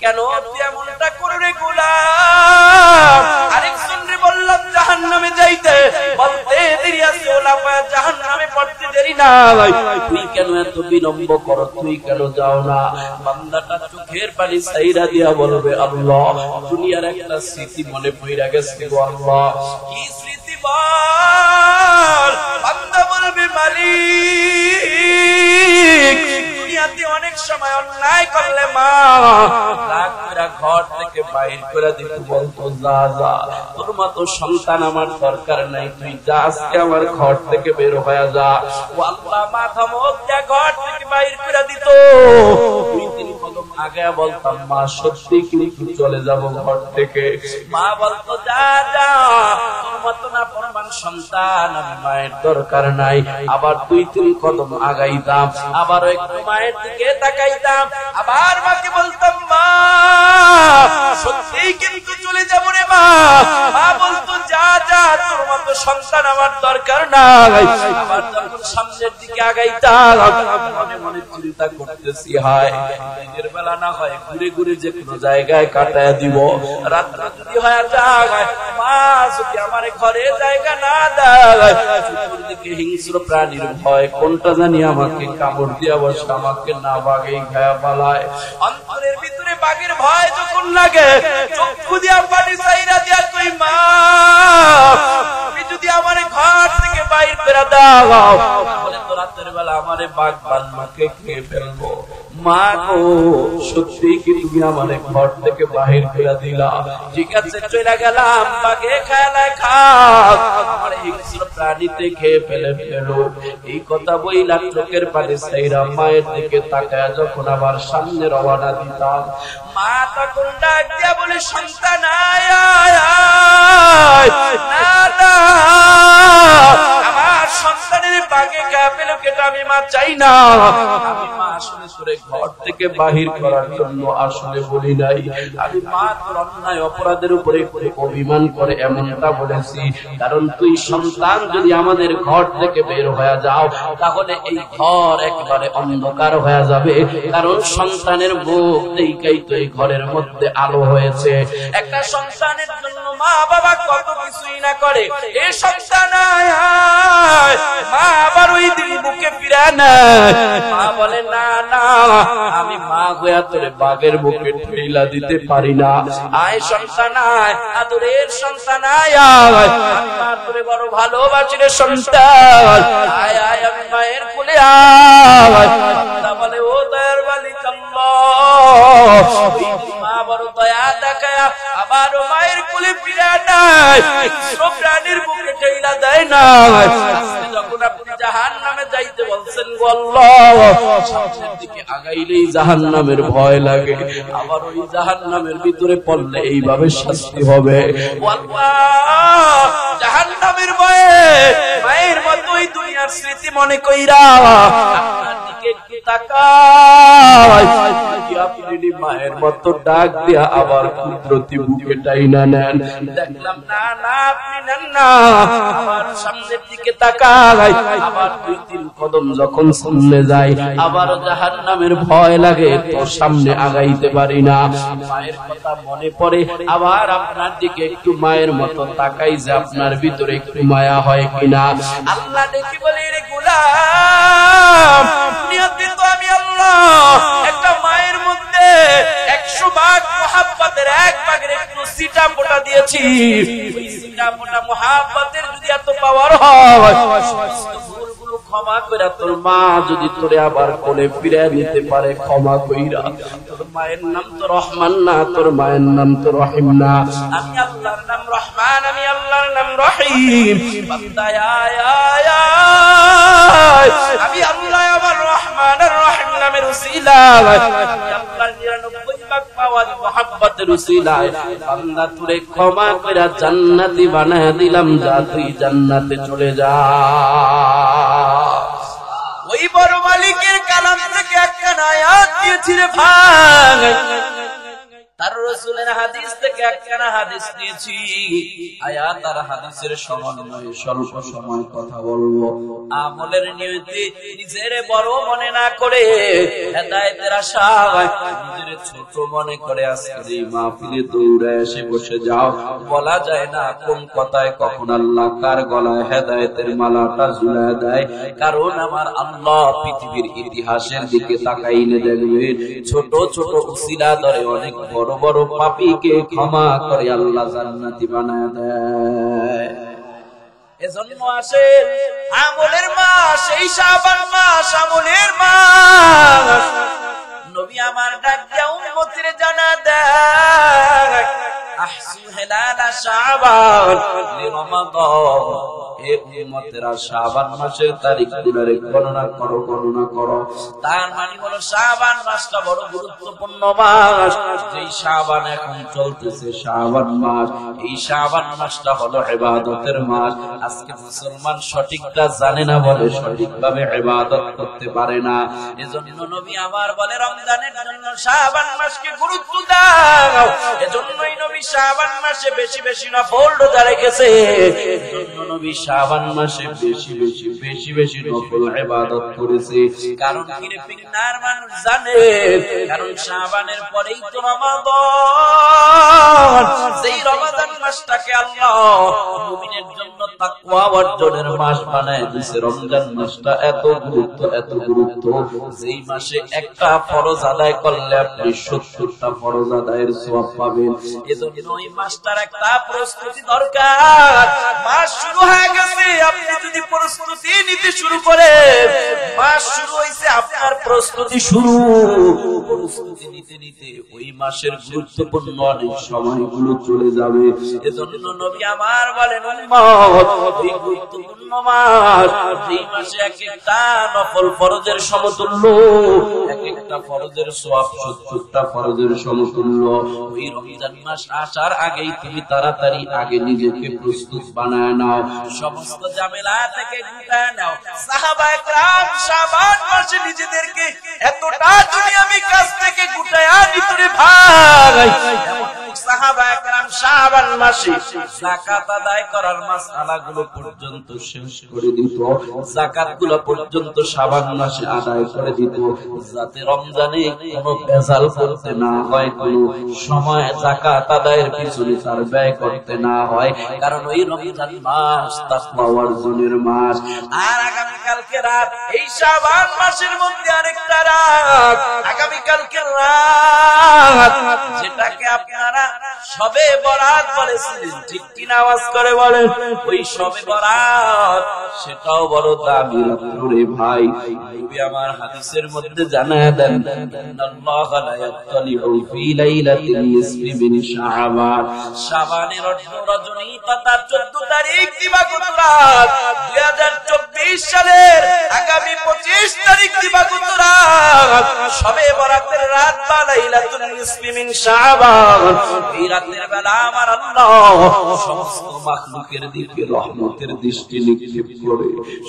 কেন তুই এমনটা করে গোলাম? আরেকজন রে বললাম জাহান্নামে যাইতে, বলতে দেরি আছে, ওলা পায় জাহান্নামে পড়তে দেরি নাই। তুই কেন এত বিলম্ব করো? তুই কেন যাও না? বান্দাটা চোখের পানি ছাইরা দিয়া বলবে, আল্লাহ, দুনিয়ার একটা স্মৃতি মনে পড়ে গেছে গো আল্লাহ। কি স্মৃতি বল? বান্দা বলবে, মালিক, দুনিয়াতে অনেক সময় অন্যায় করলে মা রাগ করে ঘর থেকে বাইর করে দিতে বলতো, যা যা, তোর মতো সন্তান আমার দরকার নাই, তুই যা, আজকে আমার ঘর থেকে বের হয়ে যা। ও আল্লাহ, মাথা মুখ দিয়ে ঘর থেকে বাইর করে দিত। দুই তিন কদম আগে বলতাম, মা সত্যি কিন্তু চলে যাব ঘর থেকে। মা বলতো, যা যা, তোর মতো না পরমান সন্তান আমি, মায়ের দরকার নাই। আবার দুই তিন কদম আগাইতাম, আবার একটু মায়ের দিকে তাকাইতাম, আবার মাকে বলতাম, মা সত্যি কিন্তু চলে যাব রে মা। মা বলতো, যা যা, তোর মতো সন্তান আমার দরকার নাই। আবার যখন সামনের দিকে আগাইতাম, মনে মনে চিন্তা করতেছি, হায় দিনের বেলা না হয় ঘুরে ঘুরে যে কোনো জায়গায় কাটায় দিব, রাত্রে যদি হয় যায়, মা যদি আমার ঘরে জায়গা না দেয়, চতুর্দিকে হিংস্র প্রাণীর ভয়, কোনটা জানি আমাকে কামড় দিয়া বসে, আমাকে না বাগেই খায়া পালায়। অন্তরের ভিতরে বাঘের ভয় যখন লাগে, চক্ষু দিয়া পানি চাইরা দিয়া কই, মা তুমি যদি আমার ঘর থেকে বাইর করে দাও, তাহলে তো রাতের বেলা আমারে বাঘ বানমাকে খেয়ে ফেলবো। মা গো, সত্যি কি তুমি আমার ঘর থেকে বাহির করে দিলা? ঠিক আছে, চলে গেলাম, বাঘে খেলায় খাক, আমার হিংস্র প্রাণীতে খেয়ে ফেলে ফেলো। এই কথা বইলা চোখের পানি ছাইরা মায়ের দিকে তাকায় যখন আবার সামনে রওনা দিতাম, মা তখন ডাক দিয়া বলে, সন্তান আয় আয় আয়, না না, আমার সন্তানের বাঘে খেয়ে ফেলো কেটা আমি মা চাই না। আমি মা আসলে করে ঘর থেকে বাহির করার জন্য আসলে বলি নাই, আমি মা তোর অন্যায় অপরাধের উপরে অভিমান করে এমনটা বলেছি। কারণ তুই সন্তান যদি আমাদের ঘর থেকে বের হয়ে যাও, তাহলে এই ঘর একেবারে অন্ধকার হয়ে যাবে। কারণ সন্তানের মুখ দেখাই তো এই ঘরের মধ্যে আলো হয়েছে। একটা সন্তানের জন্য মা বাবা কত কিছুই না করে। এই সন্তান মা আবার ওই দিন বুকে ফিরা না, মা বলে, না না, আমি মা হইয়া তোরে বাঘের বুকে ঠেলা দিতে পারি না। আয় সন্তান আয়, আদরের সন্তান আয়, আমি মা তোরে বড় ভালোবাসি রে সন্তান, আয় আয়, আমি মায়ের কোলে আয়। বলে, ও দয়ার মালিক আল্লাহ, মা বড় দয়া দেখায় আবার মায়ের কোলে ফিরা নাই, সব প্রাণীর বুকে ঠেলা দেয় না। যখন আপনি জাহান্নামে যাইতে বলছেন গো আল্লাহ, সামনের দিকে আগাইলেই জাহান্নামের ভয় লাগে, আবার ওই জাহান্নামের ভিতরে পড়লে এইভাবে শাস্তি হবে। আল্লাহ, জাহান্নামের ভয়ে মায়ের মতোই দুনিয়ার স্মৃতি মনে কইরা আপনার দিকে একটু তাকাই, আপনি মায়ের মতো ডাক দিয়া আবার কুদরতি বুকে টাইনা নেন। দেখলাম না না, আপনি নেন না, আবার সামনের দিকে তাকাই, আবার দুই তিন কদম যখন সামনে যাই, আবার জাহান্নামের ভয় লাগে, তো সামনে আগাইতে পারি না। মায়ের কথা মনে পড়ে, আবার আপনার দিকে একটু মায়ের মতো তাকাই যে আপনার ভিতরে একটু মায়া হয় কিনা। আল্লাহ দেখি বলে, রে গোলাম, দুনিয়াতে তো আমি আল্লাহ একটা মায়ের মধ্যে 100 ভাগ মহাব্বতের এক ভাগের একটু সিটা পোটা দিয়েছি। ওই সিটা পোটা মহাব্বতের যদি এত পাওয়ার হয়, ভুলগুলো ক্ষমা কইরা তোর মা যদি তোরে আবার কোলে ফিরে নিতে পারে, ক্ষমা কইরা। তোর মায়ের নাম তো রহমান না, তোর মায়ের নাম তো রহিম না। আমি আল্লাহর নাম রহমান, আমি আল্লাহর নাম রহিম। বান্দা আয় আয় আয়, আমি আল্লাহ আমার রহমান আর রহিম নামের উসিলায়, আমি আল্লাহর 99 ভাগ পাওয়ার মহব্বতের উসিলায় বান্দা তোরে ক্ষমা কইরা জান্নাতি বানায়া দিলাম, যা তুই জান্নাতে চলে যা। ওই বড় মালিকের কালাম থেকে একটা আয়াত দিয়েছি রে ভাই, তার রাসূলের হাদিস থেকে একখানা হাদিস নিয়েছি, আয়াত আর হাদিসের সমন্বয়ে স্বল্প সময় কথা বলবো। আমলের নিয়তে নিজের বড় মনে না করে হেদায়েতের আশায় নিজের ছোট মনে করে আজকের এই মাহফিলে দৌড়ে এসে বসে যাও। বলা যায় না কোন কথায় কখন আল্লাহ কার গলায় হেদায়েতের মালাটা ঝুলায় দেয়। কারণ আমার আল্লাহ পৃথিবীর ইতিহাসের দিকে তাকাইলে দেখবেন ছোট ছোট উসিলা ধরে অনেক বড় বড় পাপীকে ক্ষমা করে আল্লাহ জান্নাতি বানায় দেয়। এজন্য আসেন, আমলের মাস, এই শাবান মাস আমলের মাস। নবী আমার ডাক দিয়া উম্মতের জানা দেয়, আহসু হেলালা শাবান লিরমাদান। হে উম্মতেরা, শাবান মাসের তারিখ গুলোরে গণনা করো, গণনা করো। তার মানে হলো শাবান মাসটা বড় গুরুত্বপূর্ণ মাস। যেই শাবান এখন চলতেছে শাবান মাস, এই শাবান মাসটা হলো ইবাদতের মাস। আজকে মুসলমান সঠিকটা জানে না বলে সঠিকভাবে ইবাদত করতে পারে না। এজন্য নবী আমার বলে রমজানের জন্য শাবান মাসকে গুরুত্ব দাও। এজন্যই নবী শাবান মাসে বেশি বেশি নফল রোজা রেখেছে। এজন্য নবী শাবান মাসে বেশি বেশি নফল ইবাদত করেছে। কারণ কি রে পিনার মানুষ জানে, কারণ শাবানের পরেই তো রমাদান। যেই রমাদান মাসটাকে আল্লাহ মুমিনের জন্য তাকওয়া অর্জনের মাস বানায় দিয়েছে। রমজান মাসটা এত গুরুত্ব, যেই মাসে একটা ফরজ আদায় করলে আপনি 70টা ফরজ আদায়ের সওয়াব পাবেন। এজন্য ওই মাসটার একটা প্রস্তুতি দরকার। মাস শুরু হয়ে গেছে, আপনি যদি প্রস্তুতি নিতে শুরু করেন, মাস শুরু হয়েছে, আপনার প্রস্তুতি শুরু। প্রস্তুতি নিতে নিতে ওই মাসের গুরুত্বপূর্ণ অনেক সময়গুলো চলে যাবে। এজন্য নবী আমার বলেন উম্মত, এই গুরুত্বপূর্ণ মাস, এই মাসে এক একটা নফল ফরজের সমতুল্য, এক একটা ফরজের সওয়াব 70টা ফরজের সমতুল্য। ওই রমজান মাস আসার আগেই তুমি তাড়াতাড়ি আগে নিজেকে প্রস্তুত বানায় নাও, সমস্ত ঝামেলা থেকে গুটায় নাও। সাহাবায়ে কেরাম শাবান মাসে নিজেদেরকে এতটা দুনিয়াবি কাজ থেকে গুটায়া নিত রে ভাই। সাহাবায়ে কেরাম শাবান মাসে যাকাত আদায় করার মাসআলাগুলো পর্যন্ত শেষ করে দিত, যাকাতগুলো পর্যন্ত শাবান মাসে আদায় করে দিত, যাতে রমজানে কোনো ভেজাল করতে না হয়, কোনো সময় যাকাত আদায়ের পিছনে তার ব্যয় করতে না হয়। কারণ ওই রমজান মাস তাকওয়া অর্জনের মাস। আর আগামী কালকে রাত, এই শাবান মাসের মধ্যে আরেকটা রাত, আগামী কালকে রাত, যেটাকে আপনারা শবে বরাত বলেছিলেন, ঠিক কিনা আওয়াজ করে বলেন? ওই শবে বরাত সেটাও বড় দামি রাত্র রে ভাই। নবী আমার হাদিসের মধ্যে জানায় দেন, ইন্নাল্লাহ লা ইয়াত্তালিউ ফি লাইলাতিল নিসফি মিন শাবান। শাবানের রজনী তথা 14 তারিখ দিবাগত রাত, 2024 সালের আগামী 25 তারিখ দিবাগত রাত, শবে বরাতের রাত বা লাইলাতুল নিসফি মিন শাবান। এই রাতের বেলা আমার আল্লাহ সমস্ত মাখলুকের দিকে রহমতের দৃষ্টি নিক্ষেপ করে,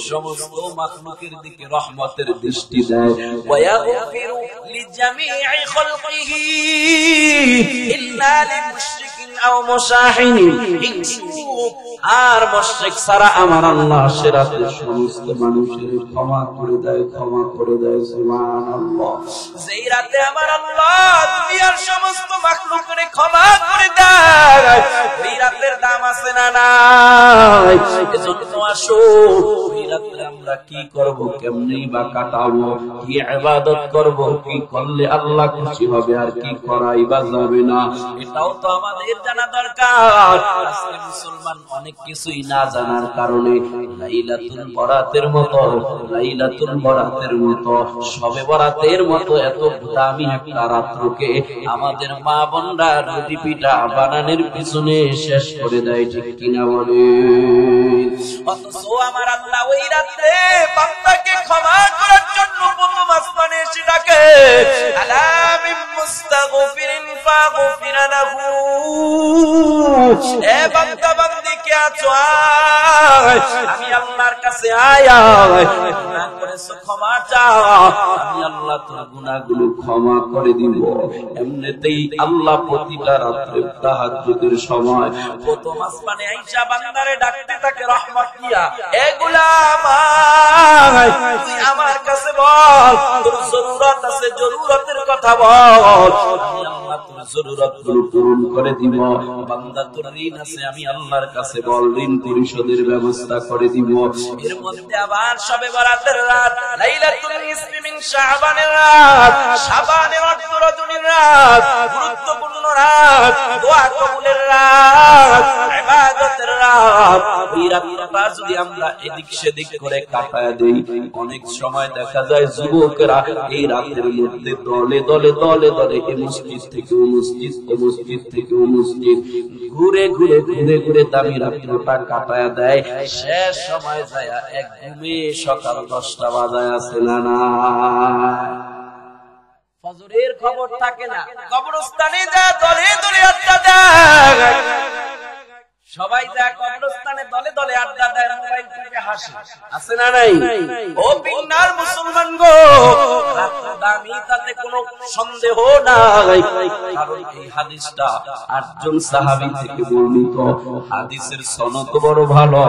সমস্ত মাখলুকের দিকে রহমতের দৃষ্টি দেয়। ওয়ায়াগফিরু লিজামিই খালকিহি ইল্লা লিলমুশরিকিন আও মুশাহিনিন। আর মুশরিক ছাড়া আমার আল্লাহ সে রাতে সমস্ত মানুষের ক্ষমা করে দেয়, ক্ষমা করে দেয়। সুবহানাল্লাহ। যেই রাতে আমার আল্লাহ দুনিয়ার সমস্ত মাখলুকের ক্ষমা করে দেয়, এই রাতের দাম আছে না নাই? এজন্য আসো, এই রাতে আমরা কি করব, কেমনেই বা কাটাবো, কি ইবাদত করব, কি করলে আল্লাহ খুশি হবে, আর কি করাই বা যাবে না, এটাও তো আমাদের জানা দরকার। আজকে মুসলমান অনেক কিছুই না জানার কারণে লাইলাতুল বরাতের মতো, লাইলাতুল বরাতের মতো, শবে বরাতের মতো এত দামি একটা রাত্রকে আমাদের মা বোনরা রুটি পিঠা বানানোর পিছনে শেষ করে দেয়, ঠিক কিনা বলে? অথচ আমার আল্লাহ ওই রাতে বান্দাকে ক্ষমা করার জন্য প্রথম আসমানে এসে ডাকে, আলা মিন মুস্তাগফিরিন ফাগফির লাহু। এ বান্দা বান্দি কে আছো আয়, আমি আল্লাহর কাছে আয়, গুনাহ করেছো ক্ষমা চাও, আমি আল্লাহ তোর গুনাহগুলো ক্ষমা করে দিব। এমনিতেই আল্লাহ প্রতিটা রাত্রে তাহাজ্জুদের সময় প্রথম আসমানে আইসা বান্দারে ডাকতে থাকে রহমত দিয়া, এ গোলাম আয়, তুই আমার কাছে বল, তোর জরুরত আছে, জরুরতের কথা বল, আমি আল্লাহ তোর জরুরতগুলো পূরণ করে দিব। বান্দা তোর ঋণ আছে, আমি আল্লাহর কাছে বল, ঋণ পরিশোধের ব্যবস্থা করে দিব। এর মধ্যে আবার শবে বরাতের রাত, লাইলাতুল নিসফি মিন শাবানের রাত, শাবানের 18 রজনীর রাত, গুরুত্বপূর্ণ রাত, দোয়া কবুলের রাত, ইবাদতের রাত। এই রাতটা যদি আমরা এদিক সেদিক করে কাটায় দেই, অনেক সময় দেখা যায় যুবকেরা এই রাতের মধ্যে দলে দলে দলে দলে এই মসজিদ থেকে ও মসজিদ, ও মসজিদ থেকে ও মসজিদ ঘুরে ঘুরে ঘুরে ঘুরে দামি রাত্রটা কাটায় দেয়। শেষ সময় যায় এক ঘুমে সকাল 10টা বাজায় আছে না না, ফজরের খবর থাকে না, কবরস্থানে যা দলে দলে আড্ডা দেয়, সবাই যা কবরস্থানে দলে দলে আড্ডা দেয়, মোবাইল থেকে হাসে, আছে না নাই? ও বিন্নার মুসলমান গো, রাতটা দামি, তাতে কোনো সন্দেহ নাই। কারণ এই হাদিসটা 8 সাহাবী থেকে বর্ণিত, হাদিসের সনদ বড় ভালো,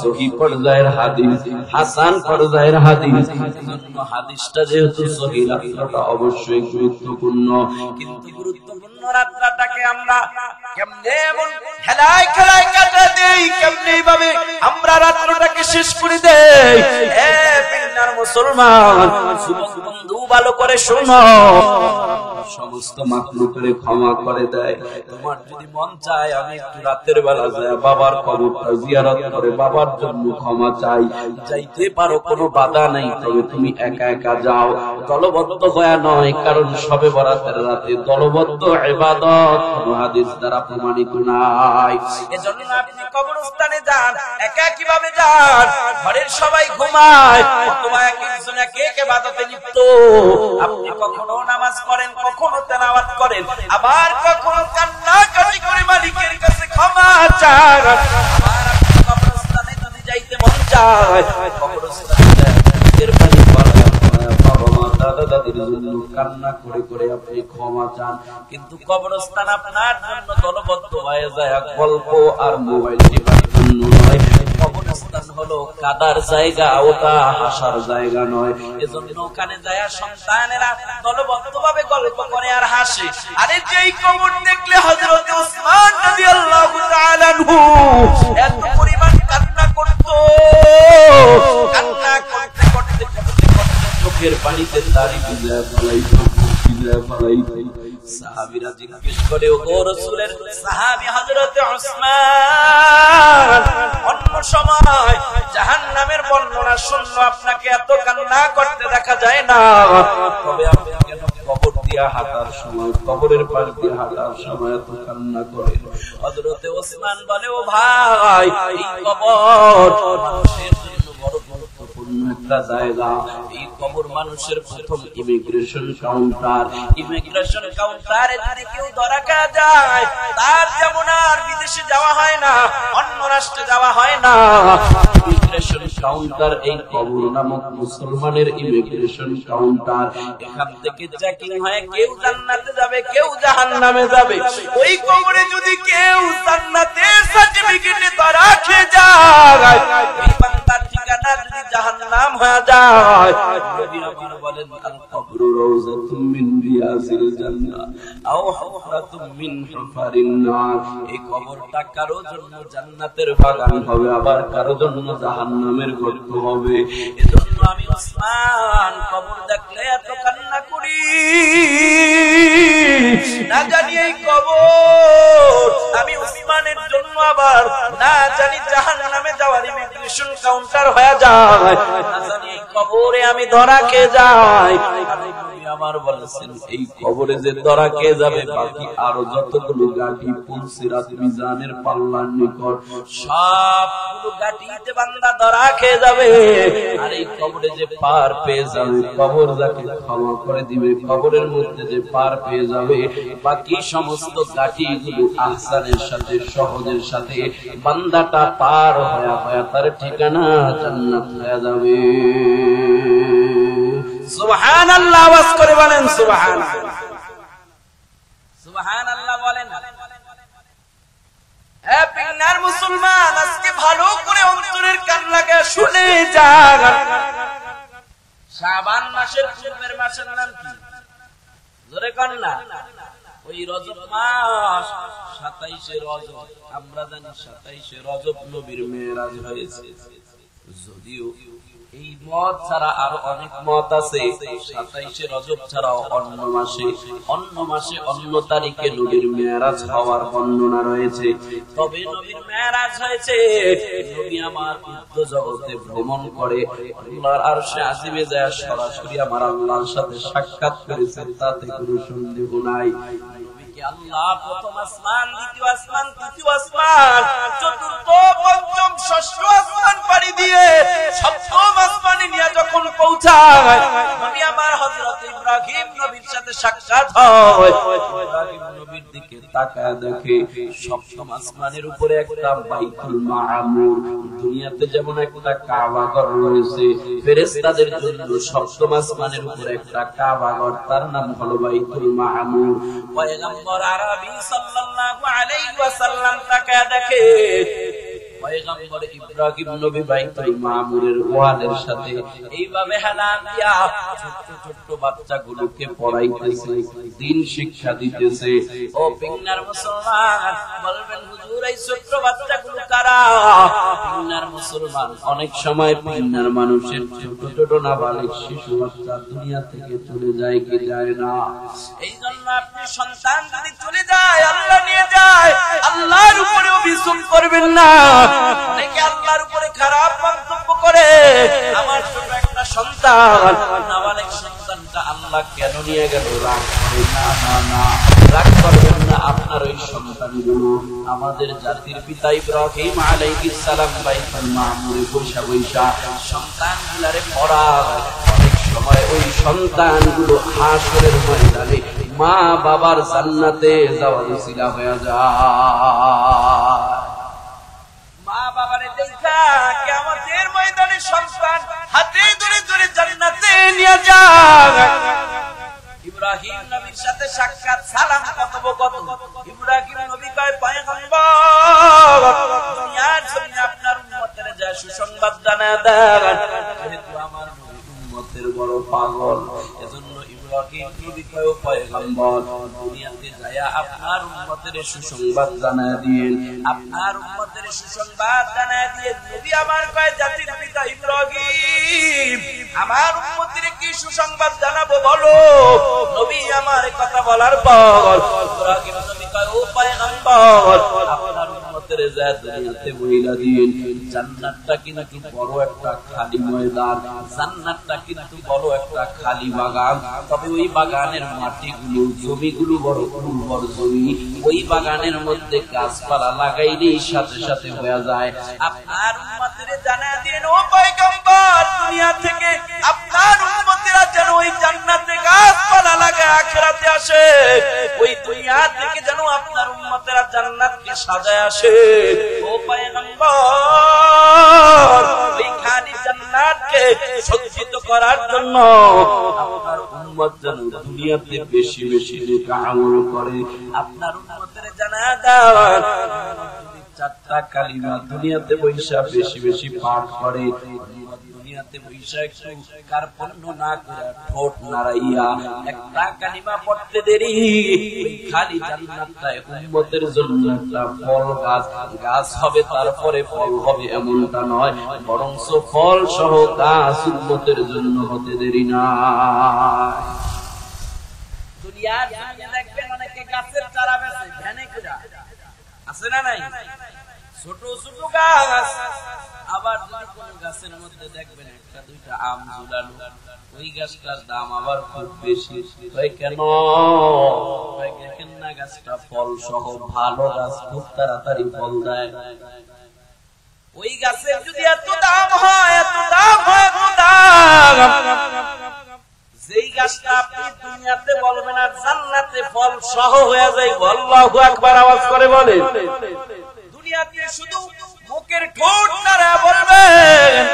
সহিহ পর্যায়ের হাদিস, হাসান পর্যায়ের হাদিস। এজন্য হাদিসটা যেহেতু সহিহ, রাতটা অবশ্যই গুরুত্বপূর্ণ। কিন্তু গুরুত্বপূর্ণ রাতটাকে আমরা কেমনে এমন খেলায় খেলায় কাটা দেই, কেমনে ভাবে আমরা রাতটাকে শেষ করে দেই। এ বিন্নার মুসলমান যুবক বন্ধু, ভালো করে শোনো, সমস্ত মাখলুকের ক্ষমা করে দেয়। তোমার যদি মন চায় আমি একটু রাতের বেলা যায় বাবার কবরটা জিয়ারত করে বাবার জন্য ক্ষমা চাই, যাইতে পারো, কোনো বাধা নেই। তবে তুমি একা একা যাও, দলবদ্ধ হয়ে নয়, কারণ শবে বরাতের রাতে দলবদ্ধ ইবাদত কোনো হাদিস দ্বারা প্রমাণিত নাই। এজন্য আপনি কবরস্থানে যান, একা কিভাবে যান, ঘরের সবাই ঘুমায়, অথবা একজন এক এক ইবাদতে লিপ্ত। আপনি কখনো নামাজ পড়েন, কখনো তেলাওয়াত করেন, আবার কখনো কান্নাকাটি করে মালিকের কাছে ক্ষমা চান। আবার আপনি কবরস্থানে যদি যাইতে মন চায়, কবরস্থানে এর পানি দাদা দাদির জন্য কান্না করে করে আপনি ক্ষমা চান। কিন্তু কবরস্থান আপনার জন্য দলবদ্ধ হয়ে যায় গল্প আর মোবাইল টিপার জন্য নয়। কবরস্থান হলো কাদার জায়গা, ওটা হাসার জায়গা নয়। এজন্য ওখানে যায় সন্তানেরা দলবদ্ধ ভাবে গল্প করে আর হাসে। আরে যেই কবর দেখলে হযরত ওসমান রাদিয়াল্লাহু তাআলা আনহু এত পরিমাণ কান্না করতো, কান্না করতে করতে চোখের পানিতে দাড়ি ভিজায় ফেলাইতো, ভিজায় ফেলাইতো। সাহাবীরা জিজ্ঞেস করে, ও রাসূলের সাহাবী হযরত ওসমান অন্য সময় জাহান্নামের বর্ণনা শুনলো, আপনাকে এত কান্না করতে দেখা যায় না, তবে আপনি কেন কবর দিয়া হাঁটার সময়, কবরের পাশ দিয়ে হাঁটার সময় এত কান্না করেন? হযরত ওসমান বলে, ও ভাই, এই কবর মানুষের জন্য বড় গুরুত্বপূর্ণ একটা জায়গা। এই কবর মানুষের প্রথম ইমিগ্রেশন কাউন্টার। ইমিগ্রেশন কাউন্টারে যদি কেউ ধরা খাওয়া যায়, তার যেমন আর বিদেশে যাওয়া হয় না, অন্য রাষ্ট্রে যাওয়া হয় না। ইমিগ্রেশন কাউন্টার এই কবর নামক মুসলমানের ইমিগ্রেশন কাউন্টার। এখান থেকে চেকিং হয়, কেউ জান্নাতে যাবে, কেউ জাহান্নামে যাবে। ওই কবরে যদি কেউ জান্নাতের সার্টিফিকেটে ধরা খেয়ে যায়, এই বান্দার ঠিকানা যদি জাহান্নাম হয়ে যায়, নবী আমার বলেন, আল কবরু রাউযাতুম মিন রিয়াজিল জান্নাহ আও হুফরাতুম মিন হুফারিন নার। এই কবরটা কারো জন্য জান্নাতের বাগান হবে, আবার কারো জন্য জাহান্নামের গর্ত হবে। এজন্য আমি ওসমান কবর দেখলে এত কান্না করি, না জানি এই কবর আমি ওসমানের জন্য আবার না জানি জাহান্নামে যাওয়ার ইমিগ্রেশন কাউন্টার হয়ে যায়, না জানি এই কবরে আমি ধরা খেয়ে যাই। আমার বলেছেন এই কবরে যে ধরা খেয়ে যাবে বাকি আরো যতগুলো গাঠি পুলসিরাত মিজানের পাল্লার নিকট সবগুলো গাঠিতে বান্দা ধরা খেয়ে যাবে। আর এই কবরে যে পার পেয়ে যাবে, কবর যাকে ক্ষমা করে দিবে, কবরের মধ্যে যে পার পেয়ে যাবে বাকি সমস্ত গাঠিগুলো আহসানের সাথে সহজের সাথে বান্দাটা পার হয়ে হয়ে তার ঠিকানা জান্নাত হয়ে যাবে। সুবহানাল্লাহ, আওয়াজ করে বলেন সুবহানাল্লাহ, সুবহানাল্লাহ বলেন। এ পিনার মুসলমান, আজকে ভালো করে অন্তরের কান লাগা শুনে যান। শাবান মাসের পূর্বের মাসের নাম কি? জোরে কান না। ওই রজব মাস 27শে রজব, আমরা জানি 27শে রজব নবীর মেরাজ হয়েছে। যদিও এই মত ছাড়া আরো অনেক মত আছে, 27শে রজব ছাড়াও অন্য মাসে অন্য তারিখে নবীর মেরাজ হওয়ার বর্ণনা রয়েছে। তবে নবীর মেরাজ হয়েছে নবী আমার উর্ধ্ব জগতে ভ্রমণ করে আল্লাহর আরশে আজিমে যায় সরাসরি আমার আল্লাহর সাথে সাক্ষাৎ করেছেন, তাতে কোনো সন্দেহ নাই। আল্লাহ প্রথম আসমান, দ্বিতীয় আসমান, তৃতীয় আসমান, চতুর্থ, পঞ্চম, ষষ্ঠ আসমান পাড়ি দিয়ে সপ্তম আসমানে নিয়ে যখন পৌঁছায় নবী আমার হযরত ইব্রাহিম নবীর সাথে সাক্ষাৎ হয়। ইব্রাহিম নবীর দিকে তাকায় দেখে সপ্তম আসমানের উপরে একটা বাইতুল মামুর, দুনিয়াতে যেমন একটা কাবা ঘর রয়েছে ফেরেশতাদের জন্য সপ্তম আসমানের উপরে একটা কাবা ঘর, তার নাম হলো বাইতুল মামুর। পয়গম্বর আরবি সাল্লাল্লাহু আলাইহি ওয়াসাল্লাম তাকায় দেখে পয়গম্বর ইব্রাহিম নবী বাইতুল মামুরের ওয়ালের সাথে এইভাবে হেলান দিয়া ছোট ছোট বাচ্চাগুলোকে পড়াইতেছে, দ্বীন শিক্ষা দিতেছে। ও পিংনার মুসলমান, বলবেন হুজুর এই ছোট বাচ্চাগুলো কারা? পিংনার মুসলমান, অনেক সময় পিংনার মানুষের ছোট ছোট নাবালিগ শিশু বাচ্চা দুনিয়া থেকে চলে যায় কি যায় না। এই জন্য আপনি সন্তান যদি চলে যায়, আল্লাহ নিয়ে যায়, আল্লাহর উপরে অভিযোগ করবেন না। অনেকে আল্লাহর উপরে খারাপ মন্তব্য করে, আমার ছোট একটা সন্তান, নাবালিগ সন্তানটা আল্লাহ কেন নিয়ে গেল? রাগ করে না, না না, রাগ করবেন না। আপনার ওই সন্তানগুলো আমাদের জাতির পিতা ইব্রাহিম আলাইহিস সালাম বাইতুল মামুরে বৈশা বৈশা সন্তানগুলারে পড়ায়। অনেক সময় ওই সন্তানগুলো হাসরের ময়দানে মা বাবার জান্নাতে যাওয়ার উসিলা হয়ে যায়। মা বাবারে দেখা কিয়ামতের ময়দানে সন্তান হাতে ধরে ধরে জান্নাতে নিয়ে যায়। ইব্রাহিম নবীর সাথে সাক্ষাৎ, সালাম কথোপকথন। ইব্রাহিম নবী কয়, পয়গম্বর দুনিয়ার জমিনে আপনার উম্মতের যা সুসংবাদ জানা দেন, যেহেতু আমার নবী উম্মতের বড় পাগল, এজন্য ইব্রাহিম নবী কয়, পয়গম্বর দুনিয়াতে যায়া আপনার উম্মতের সুসংবাদ জানা দিয়েন, আপনার উম্মতের সুসংবাদ জানা দিয়ে। নবী আমার কয়, জাতির পিতা ইব্রাহিম আমার উম্মতের কি সুসংবাদ জানাবো বলো? নবী আমার কথা বলার পর ইব্রাহিম নবী কয়, ও পয়গম্বর আপনার উম্মতের যা দুনিয়াতে বইলা দিয়েন, জান্নাতটা কিন্তু বড় একটা খালি ময়দান, জান্নাতটা কিন্তু বড় একটা খালি বাগান। তবে ওই বাগানের মাটিগুলো, জমিগুলো বড় উর্বর জমি, ওই বাগানের মধ্যে গাছপালা লাগাইলেই সাথে সাথে হয়ে যায়। আপনার উম্মতের জানা দিন ও পয়গম্বর, দুনিয়া থেকে আপনার উম্মতেরা যেন ওই জান্নাতে গাছপালা লাগায় আখিরাতে আসে, ওই দুনিয়া থেকে যেন আপনার উম্মতেরা জান্নাতকে সাজায় আসে। ও পয়গম্বর, ওই খালি জান্নাতকে সজ্জিত করার জন্য আপনার উম্মত যেন দুনিয়াতে বেশি বেশি নেক আমল করে। আপনার উম্মতের জানা দেন চারটা কালিমা দুনিয়াতে বৈশা বেশি বেশি পাঠ করে, দুনিয়াতে বৈশা একটু কার্পণ্য না করে ঠোঁট নাড়াইয়া একটা কালিমা পড়তে দেরি, খালি জান্নাতটায় উম্মতের জন্য একটা ফল গাছ হবে, তারপরে ফল হবে এমনটা নয়, বরঞ্চ ফল সহ গাছ উম্মতের জন্য হতে দেরি না। দুনিয়ার দেখবেন অনেকে গাছের চারা বেচে ভ্যানে করে, আছে না নাই? ছোট ছোট গাছ। আবার যদি কোন গাছের মধ্যে দেখবেন একটা দুইটা আম ঝুলানো, ওই গাছটার দাম আবার খুব বেশি। কেন? দেখেন না গাছটা ফল সহ ভালো গাছ, খুব তাড়াতাড়ি ফল দেয়। ওই গাছের যদি এত দাম হয়, এত দাম হয়, এত দাম, যেই গাছটা আপনি দুনিয়াতে বলবেন আর জান্নাতে ফল সহ হয়ে যায়। আল্লাহু আকবার আওয়াজ করে বলে। দুনিয়াতে শুধু মুখের ঠোঁট নাড়া বলবেন,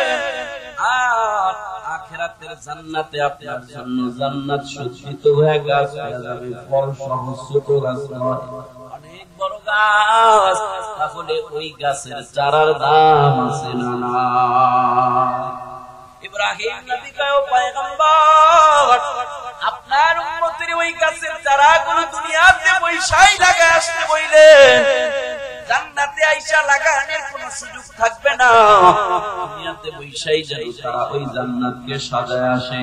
আর আখিরাতের জান্নাতে আপনার জন্য জান্নাত সজ্জিত হয়ে গাছ হয়ে যাবে, ফল সহ ছোট গাছ নয়, অনেক বড় গাছ। তাহলে ওই গাছের চারার দাম আছে না না? ইব্রাহিম নবী কয় পয়গম্বর, আপনার উম্মতের ওই গাছের চারাগুলো দুনিয়াতে পয়সাই লাগায় আসতে বললেন, জান্নাতে আইসা লাগানোর কোনো সুযোগ থাকবে না। দুনিয়াতে পয়সাই যাই তারা ওই জান্নাতকে সাজায় আসে।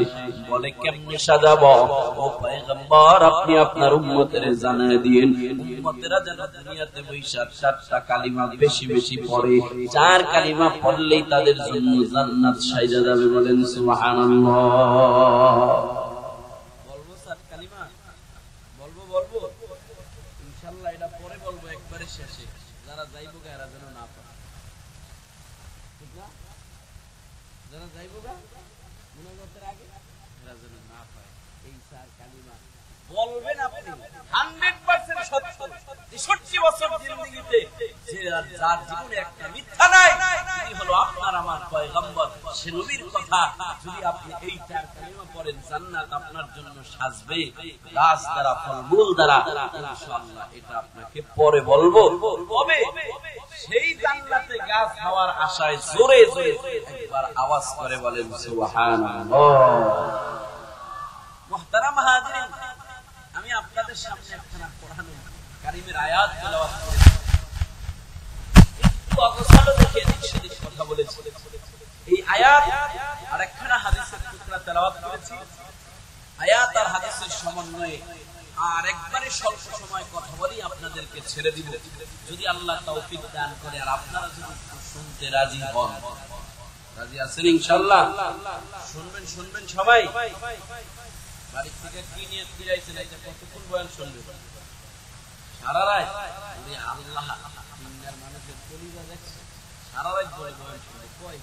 বলে কেমনে সাজাবো? ও পয়গম্বর, আপনি আপনার উম্মতের জানায় দিয়েন, উম্মতেরা যেন দুনিয়াতে পয়সা 4টা কালিমা বেশি বেশি পড়ে। 4 কালিমা পড়লেই তাদের জন্য জান্নাত সাজা যাবে। বলেন সুবহানাল্লাহ। বলবো 4 কালিমা? বলবো ইনশাআল্লাহ। এটা পরে বলবো একবারে শেষে, যারা যাইবো গা এরা যেন না পায়, ঠিক না? যারা যাইবো গা মুনাজাতের আগে এরা যেন না পায়। এই 4 কালিমা বলবেন আপনি 100% সত্য। 63 বছর জিন্দেগিতে যার জীবনে একটা মিথ্যা নাই, তিনি হলো আপনার আমার পয়গম্বর। সে নবীর কথা যদি আপনি এই 4 কালিমা পড়েন, জান্নাত আপনার জন্য সাজবে গাছ দ্বারা, ফলমূল দ্বারা। ইনশাআল্লাহ এটা আপনাকে পরে বলবো। তবে সেই জান্নাতে গাছ হওয়ার আশায় জোরে জোরে একবার আওয়াজ করে বলেন সুবহানাল্লাহ। মুহতারাম হাজিরিন, আমি আপনাদের সামনে একখানা কোরআন কারীমের আয়াত তেলাওয়াত করেছি। একটু অগোছালো দেখে এদিক সেদিক কথা বলেছি। এই আয়াত আর একখানা হাদিসের টুকরা তেলাওয়াত করেছি। আয়াত আর হাদিসের সমন্বয়ে আর একবারে স্বল্প সময় কথা বলি, আপনাদেরকে ছেড়ে দিব, যদি আল্লাহ তৌফিক দান করে। আর আপনারা যদি শুনতে রাজি হন, রাজি আছেন ইনশাআল্লাহ? শুনবেন সবাই। বাড়ি থেকে কি নিয়ে ফিরাইছেন? এই যে কতক্ষণ বয়ান শুনবেন? সারা রাত? আল্লাহ, দুনিয়ার মানুষের কলিজা দেখছে, সারা রাত বয়ান শুনবে। কই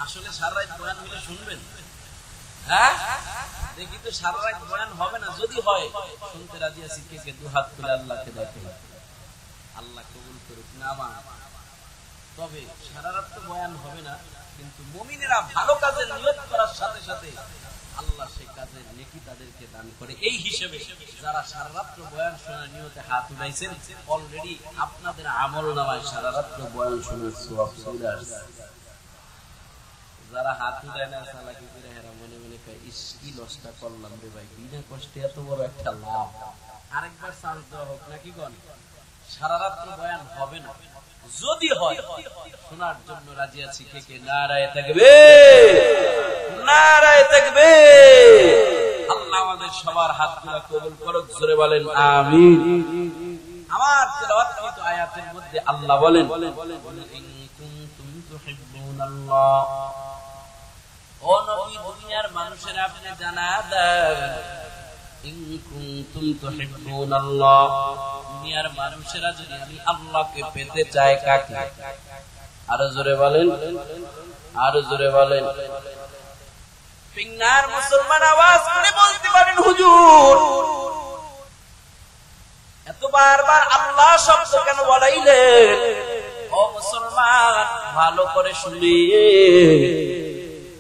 আসলে সারা রাত বয়ান হলে শুনবেন? হ্যাঁ, দেখি তো সারা রাত বয়ান হবে না। যদি হয় শুনতে রাজি আছি। কে কে দু হাত তুলে আল্লাহকে দেখে? আল্লাহ কবুল করুক না মা। তবে সারা রাত তো বয়ান হবে না, কিন্তু মুমিনেরা ভালো কাজের নিয়ত করার সাথে সাথে আল্লাহ সেই কাজের নেকি তাদেরকে দান করে। এই হিসেবে যারা সারা রাত্র বয়ান শোনার নিয়তে হাত উঠাইছেন, অলরেডি আপনাদের আমলনামায় সারা রাত্র বয়ান শোনার সওয়াব চলে আসছে। যারা হাত উঠায় না, চালাকি করে হেরা মনে মনে কয়, ইস কি লসটা করলাম রে ভাই, বিনা কষ্টে এত বড় একটা লাভ। আরেকবার চান্স দেওয়া হোক নাকি গণ? সারা রাত্র বয়ান হবে না, যদি হয় শোনার জন্য রাজি আছি। কে কে নারায়ে তাকবীর, নারায়ে তাকবীর। আল্লাহ আমাদের সবার হাতগুলো কবুল করুক, জোরে বলেন আমিন। আমার তেলাওয়াতকৃত আয়াতের মধ্যে আল্লাহ বলেন, ইন কুনতুম তুহিব্বুনাল্লাহ, ও নবী দুনিয়ার মানুষের আপনি জানা দেন, ইন কুনতুম তুহিব্বুনাল্লাহ, দুনিয়ার মানুষেরা যদি আমি আল্লাহকে পেতে চায়, কাকে? আরো জোরে বলেন, আরো জোরে বলেন। পিংনার মুসলমান আওয়াজ করে বলতে পারেন, হুজুর এত বারবার আল্লাহ শব্দ কেন বলাইলেন? ও মুসলমান ভালো করে শুনি,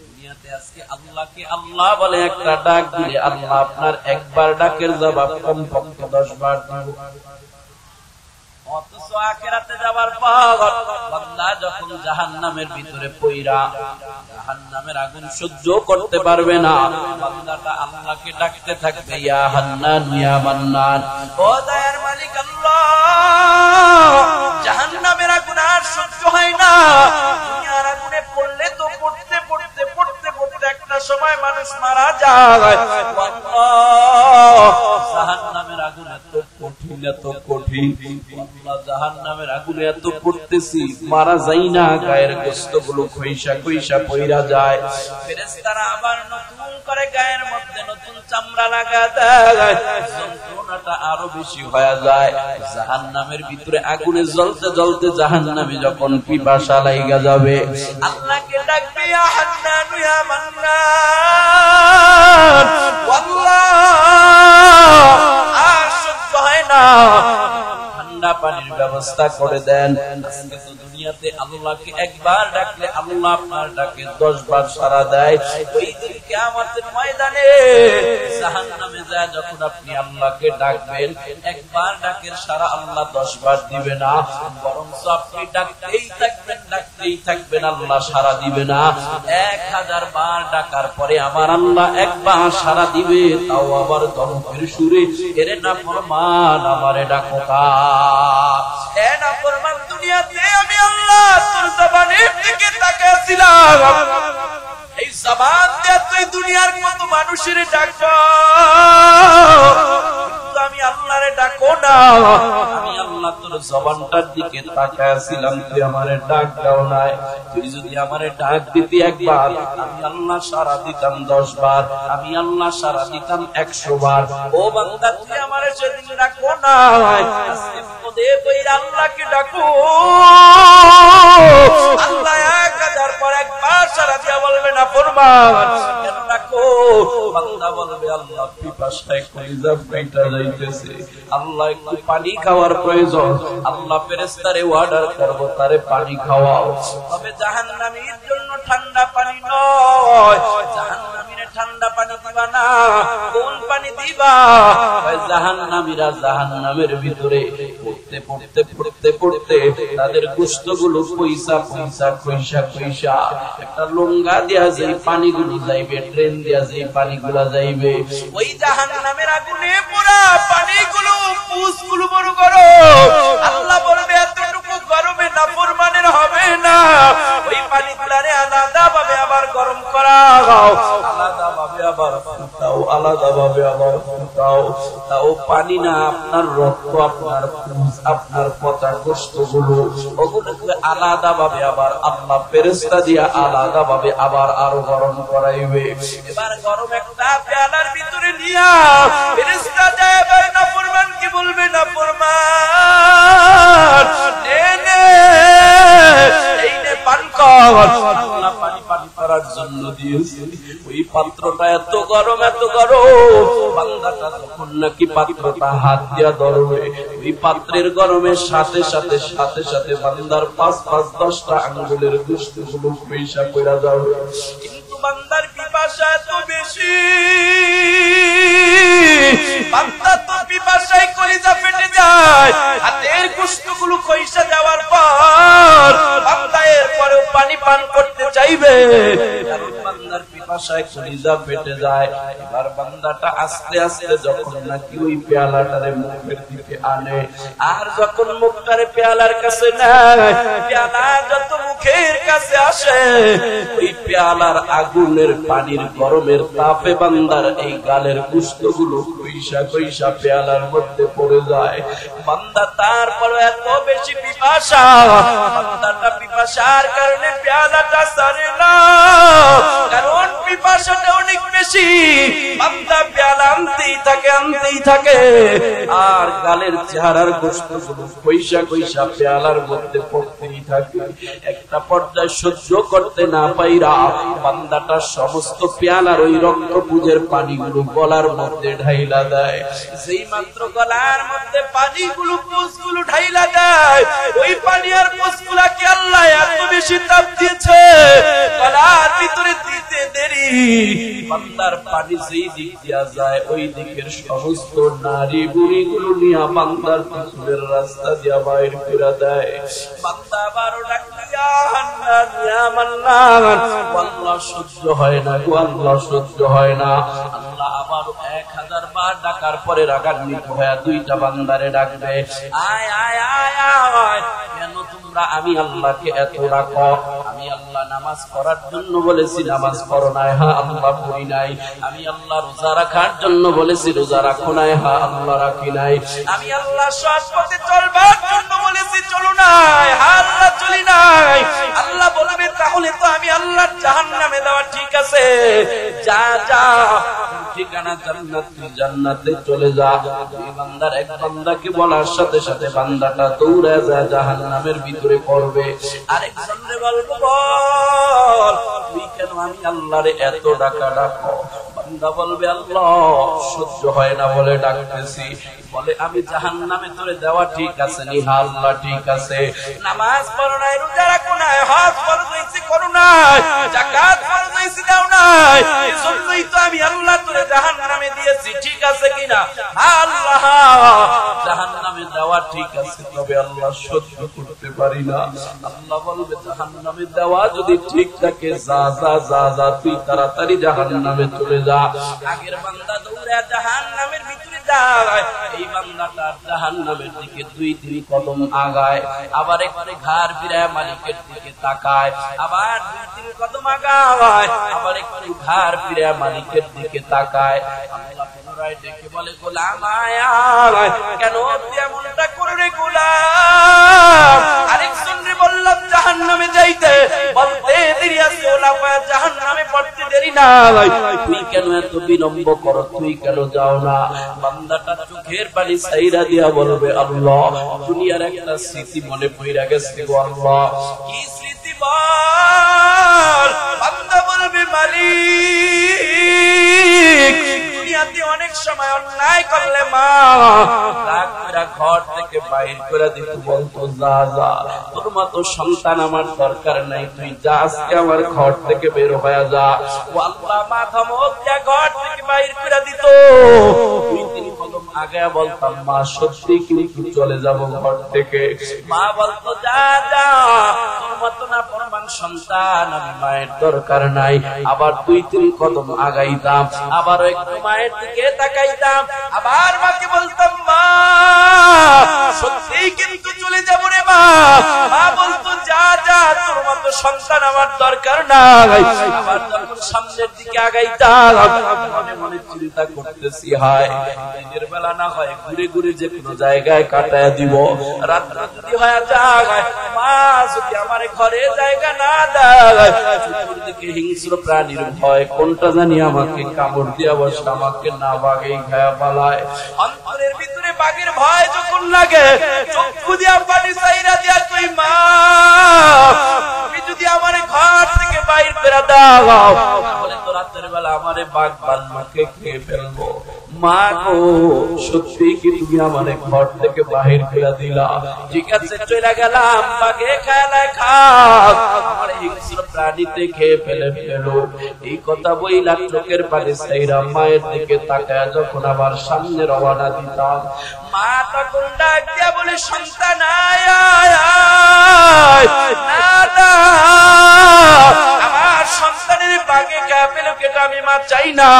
দুনিয়াতে আজকে আল্লাহকে আল্লাহ বলে একটা ডাক দিলে আল্লাহ আপনার একবার ডাকের জবাব কমপক্ষে 10 বার দিবে। অথচ আখিরাতে যাবার পর বান্দা যখন জাহান্নামের ভিতরে পইরা জাহান্নামের আগুন সহ্য করতে পারবে না, বান্দাটা আল্লাহকে ডাকতে থাকবে, ইয়া হান্নান ইয়া মান্নান, ও দয়ার মালিক আল্লাহ। জাহান্নামের আগুন আর সহ্য হয় না। দুনিয়ার আগুনে পড়লে তো পড়তে পড়তে পড়তে পড়তে একটা সময় মানুষ মারা যায়। আল্লাহ, জাহান্নামের আগুন এত কঠিন, এত কঠিন, আল্লাহ জাহান্নামের আগুনে এত পড়তেছি মারা যাই না, গায়ের গোশতগুলো খইসা খইসা পইরা যায়। ফেরেশতারা আবার নতুন করে গায়ের মধ্যে নতুন চামড়া লাগা দেয়, যন্ত্রণাটা আরো বেশি হয়ে যায়। জাহান্নামের ভিতরে আগুনে জ্বলতে জ্বলতে জাহান্নামী যখন পিপাসা লাগা যাবে, আল্লাহকে ডাকবে, ইয়া হান্নান ইয়া মান্নান, আল্লাহ আর সহ্য হয় না, ঠান্ডা পানির ব্যবস্থা করে দেন। আজকে তো দুনিয়াতে আল্লাহকে একবার ডাকলে আল্লাহ আপনার ডাকে 10 বার সাড়া দেয়। ওই দিন কিয়ামতের ময়দানে জাহান্নামে যায় যখন আপনি আল্লাহকে ডাকবেন, একবার ডাকের সাড়া আল্লাহ 10 বার দিবে না, বরং আপনি ডাকতেই থাকবেন, আল্লাহ সাড়া দিবে না। 1000 বার ডাকার পরে আমার আল্লাহ একবার সাড়া দিবে, তাও আবার ধমকের সুরে, এরে না ফরমান আমারে ডাকো কা, এ না ফরমান দুনিয়াতে আমি আল্লাহ তোর জবানের দিকে তাকিয়েছিলাম, এই জবান দিয়ে তুই দুনিয়ার কত মানুষের ডাকো, আমি আল্লাহরে ডাকো না, আমি আল্লাহ তোর জবানটার দিকে তাকিয়েছিলাম, তুই আমারে ডাক দাও নাই। তুই যদি আমারে ডাক দিতি একবার, আমি আল্লাহ সাড়া দিতাম 10 বার, আমি আল্লাহ সাড়া দিতাম 100 বার। ও বান্দা তুই আমারে সেদিন ডাকো না, আজকে পদে কইরা আল্লাহকে ডাকো। আল্লাহ 1000 পর একবার সাড়া দিয়া বলবে না ফরমান কেন ডাকো, বান্দা বলবে আল্লাহ পিপাসায় কলিজা পেটা যাইতেছে, আল্লাহ একটু পানি খাওয়ার প্রয়োজন। আল্লাহ ফেরেশতারে অর্ডার করব তারে পানি খাওয়াও। তবে জাহান্নামীর জন্য ঠান্ডা পানি নয়, জাহান্নামীরে ঠান্ডা পানি দিবা না, কোন পানি দিবা? জাহান্নামীরা জাহান্নামের ভিতরে পড়তে পড়তে পড়তে পড়তে তাদের গোশতগুলো পয়সা পয়সা পয়সা পয়সা একটা লঙ্গা দিয়া যেই পানিগুলো যাইবে, ট্রেন দিয়া যেই পানিগুলা যাইবে, ওই জাহান্নামের আগুনে পোড়া পানিগুলো পুষগুলো বড় করো। আল্লাহ বলবে এতটুকু গরমে নাফরমানের হবে না, ওই পানিগুলারে আলাদা ভাবে আবার গরম করা, আলাদা ভাবে আবার ফুটাও, আলাদা ভাবে আবার ফুটাও, তাও পানি না, আপনার রক্ত, আপনার পুষ, আপনার পচা গোশতগুলো, ওগুলোকে আলাদা ভাবে আবার আল্লাহ ফেরেশতা দিয়া আলাদা ভাবে আবার আরো গরম করাইবে। এবার গরম একটা পেয়ালার ভিতরে নিয়া ফেরেশতা যায়, এবার নাফরমান কি বলবে, নাফরমান নে নে এই নে পান কর, আল্লাহ পানি পান করার জন্য দিয়েছে। ওই পাত্রটা এত গরম এত গরম, বান্দাটা যখন নাকি পাত্রটা হাত দিয়া ধরবে, ওই পাত্রের গরমের সাথে সাথে সাথে সাথে বান্দার 5-10টা আঙ্গুলের গোশতগুলো পয়সা পড়া যাবে। কিন্তু বান্দার পিপাসা এত বেশি, বান্দা তো পিপাসায় কলিজা ফেটে যায়, হাতের গোশতগুলো পয়সা দেওয়ার পর বান্দা এরপরেও পানি পান করতে চাইবে, কারণ বান্দার পিপাসায় কলিজা ফেটে যায়। এবার বান্দাটা আস্তে আস্তে যখন নাকি ওই পেয়ালাটারে মুখের দিকে আনে, আর যখন মুখটারে পেয়ালার কাছে নেয়, পেয়ালা যত মুখের কাছে আসে, ওই পেয়ালার আগুনের পানির গরমের তাপে বান্দার এই গালের গোশতগুলো কইসা কইসা পেয়ালার মধ্যে পড়ে যায়। বান্দা তারপর এত বেশি পিপাসা, বান্দাটা পিপাসার কারণে পেয়ালাটা ছাড়ে না, কারণ পিপাসাটা অনেক বেশি। বান্দা পেয়ালা আনতেই থাকে আর গালের চেহারার গোশতগুলো কইসা কইসা পেয়ালার মধ্যে পড়তেই থাকে। একটা পর্যায়ে সহ্য করতে না পাইরা বান্দাটা সমস্ত পেয়ালার ওই রক্তপুঞ্জের পানিগুলো গলার মধ্যে ঢাইলা দেয়। যেই মাত্র গলার মধ্যে পানিগুলো পুষগুলো ঢাইলা দেয়, ওই পানি আর পুষগুলাকে আল্লাহ এত বেশি তাপ দিয়েছে, গলার ভিতরে দিতে দেরি, বান্দার পানি যেই দিক দিয়া যায় ওই দিকের সমস্ত নারী বুড়িগুলো নিয়ে বান্দার পিছনের রাস্তা দিয়া বাইর করে দেয়। বান্দা আবারও ডাক দিয়া হান্নান ইয়া মান্নান, আল্লাহ সহ্য হয় না গো, আল্লাহ সহ্য হয় না। আল্লাহ আবার 1000 বার বার ডাকার পরে রাগান্বিত হয়ে দুইটা বান্দারে ডাকবে, আয় আয় আয় আয়, কেন তোমরা আমি আল্লাহকে এত ডাকো? আমি আল্লাহ নামাজ পড়ার জন্য বলেছি, নামাজ পড়ো নাই, হ্যাঁ আল্লাহ পড়ি নাই। আমি আল্লাহ রোজা রাখার জন্য বলেছি, রোজা রাখো নাই, হ্যাঁ আল্লাহ রাখি নাই। আমি আল্লাহ সৎ পথে চলবার জন্য বলেছি, চলো নাই, হ্যাঁ আল্লাহ চলি নাই। আল্লাহ বলবে, তাহলে তো আমি আল্লাহ জাহান্নামে দেওয়া ঠিক আছে, যা যা ঠিকানা জান্নাত, তুই জান্নাতে চলে যা। দুই বান্দার এক বান্দাকে বলার সাথে সাথে বান্দাটা দৌড়ে যায় জাহান্নামের ভিতরে পড়বে। আরেকজনরে বলবো, বল তুই কেন আমি আল্লাহরে এত ডাকা ডাকো? বান্দা বলবে, আল্লাহ সহ্য হয় না বলে ডাকতেছি। বলে, আমি জাহান্নামে তোরে দেওয়া ঠিক আছে নি? হ্যাঁ আল্লাহ ঠিক আছে। নামাজ পড়ো নাই, রোজা রাখো নাই, হজ ফরজ হইছে করো নাই, যাকাত ফরজ হইছে দাও নাই, এজন্যই তো আমি আল্লাহ তোরে জাহান্নামে দিয়েছি, ঠিক আছে কিনা? হ্যাঁ আল্লাহ জাহান্নামে দেওয়া ঠিক আছে, তবে আল্লাহ সহ্য করতে পারি না। আল্লাহ বলবে, জাহান্নামে দেওয়া যদি ঠিক থাকে, যা যা যা যা, তুই তাড়াতাড়ি জাহান্নামে চলে যা। আগের বান্দা দৌড়ে জাহান্নামের ভিতরে যায়, এই বান্দাটা জাহান্নামের দিকে 2-3 কদম আগায়, আবার একবারে ঘাড় ফিরায় মালিকের দিকে তাকায়, আবার 2-3 কদম আগায়, আবার একটু ঘাড় ফিরায় মালিকের দিকে তাকায়। আল্লাহ পুনরায় ডেকে বলে, গোলাম আয় আয়, কেন তুই এমনটা করে রে গোলাম? আরেকজনরে বললাম জাহান্নামে যাইতে, বলতে দেরি আছে, ওলা পায় জাহান্নামে পড়তে দেরি নাই, তুই কেন এত বিলম্ব করো, তুই কেন যাও না? বান্দাটা চোখের পানি ছাইরা দিয়া বলবে, আল্লাহ দুনিয়ার একটা স্মৃতি মনে পড়ে গেছে গো আল্লাহ। কি স্মৃতি বল? বান্দা বলবে, মালিক দুনিয়াতে অনেক সময় অন্যায় করলে মা রাগ করে ঘর থেকে বাইর করে দিতে বলতো, যা যা, তোর মতো সন্তান আমার দরকার নাই, তুই যা, আজকে আমার ঘর থেকে বের হয়ে যা। ও আল্লাহ মা ধমক দিয়া ঘর থেকে বাইর করে দিত। 2-3 কদম আগে বলতাম, মা সত্যি কিন্তু চলে যাব ঘর থেকে। মা বলতো, যা যা, তোর মতো না পরমান সন্তান আমি মায়ের দরকার নাই। আবার 2-3 কদম আগাইতাম, আবার একটু মায়ের দিকে তাকাইতাম, আবার মাকে বলতাম, মা সত্যি কিন্তু চলে যাব রে মা। মা বলতো, যা যা, তোর মতো সন্তান আমার দরকার নাই। আবার যখন সামনের দিকে আগাইতাম, মনে মনে চিন্তা করতেছি, হায় দিনের বেলা না হয় ঘুরে ঘুরে যে কোনো জায়গায় কাটায় দিব, রাত্র যদি হয়ে যায়, মা যদি আমার ঘরে জায়গা না দেয়, চতুর্দিকে হিংস্র প্রাণীর ভয়, কোনটা জানি আমাকে কামড় দিয়া বসে, আমাকে না বাগেই খায়া পালায়। অন্তরের ভিতরে বাঘের ভয় যখন লাগে, চক্ষু দিয়া পানি চাইরা দিয়া, তুই মা তুমি যদি আমার ঘর থেকে বাইর করে দাও, তাহলে তো রাতের বেলা আমারে বাঘ বান্মাকে খেয়ে ফেলবো। মা গো সত্যি কি তুমি আমার ঘর থেকে বাহির করে দিলা? ঠিক আছে চলে গেলাম, বাঘে খেলায় খাক, আমার হিংস্র প্রাণীতে খেয়ে ফেলো। এই কথা বইলা চোখের পানি ছাইরা মায়ের দিকে তাকায় যখন আবার সামনে রওনা দিতাম, মা তখন ডাক দিয়া বলে, সন্তান আয় আয় আয়, না না, আমার সন্তানের বাঘে খেয়ে ফেলো, কেটা আমি মা চাই না।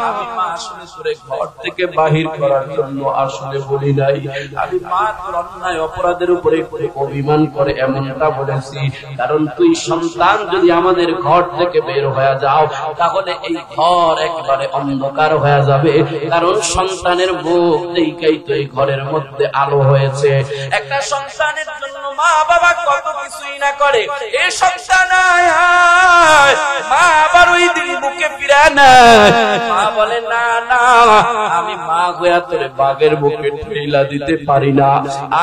আমি মা আসলে তোরে ঘর থেকে বাহির করার জন্য আসলে বলি নাই, আমি মা তোর অন্যায় অপরাধের উপরে অভিমান করে এমনটা বলেছি। কারণ তুই সন্তান যদি আমাদের ঘর থেকে বের হয়ে যাও, তাহলে এই ঘর একবারে অন্ধকার হয়ে যাবে। কারণ সন্তানের মুখ দেখাই তো এই ঘরের মধ্যে আলো হয়েছে। একটা সন্তানের জন্য মা বাবা কত কিছুই না করে, এই সন্তান মা আবার ওই দিন বুকে ফিরে নেয়। মা বলে, না না, আমি মা হইয়া তোরে বাঘের বুকে ঠেলা দিতে পারি না।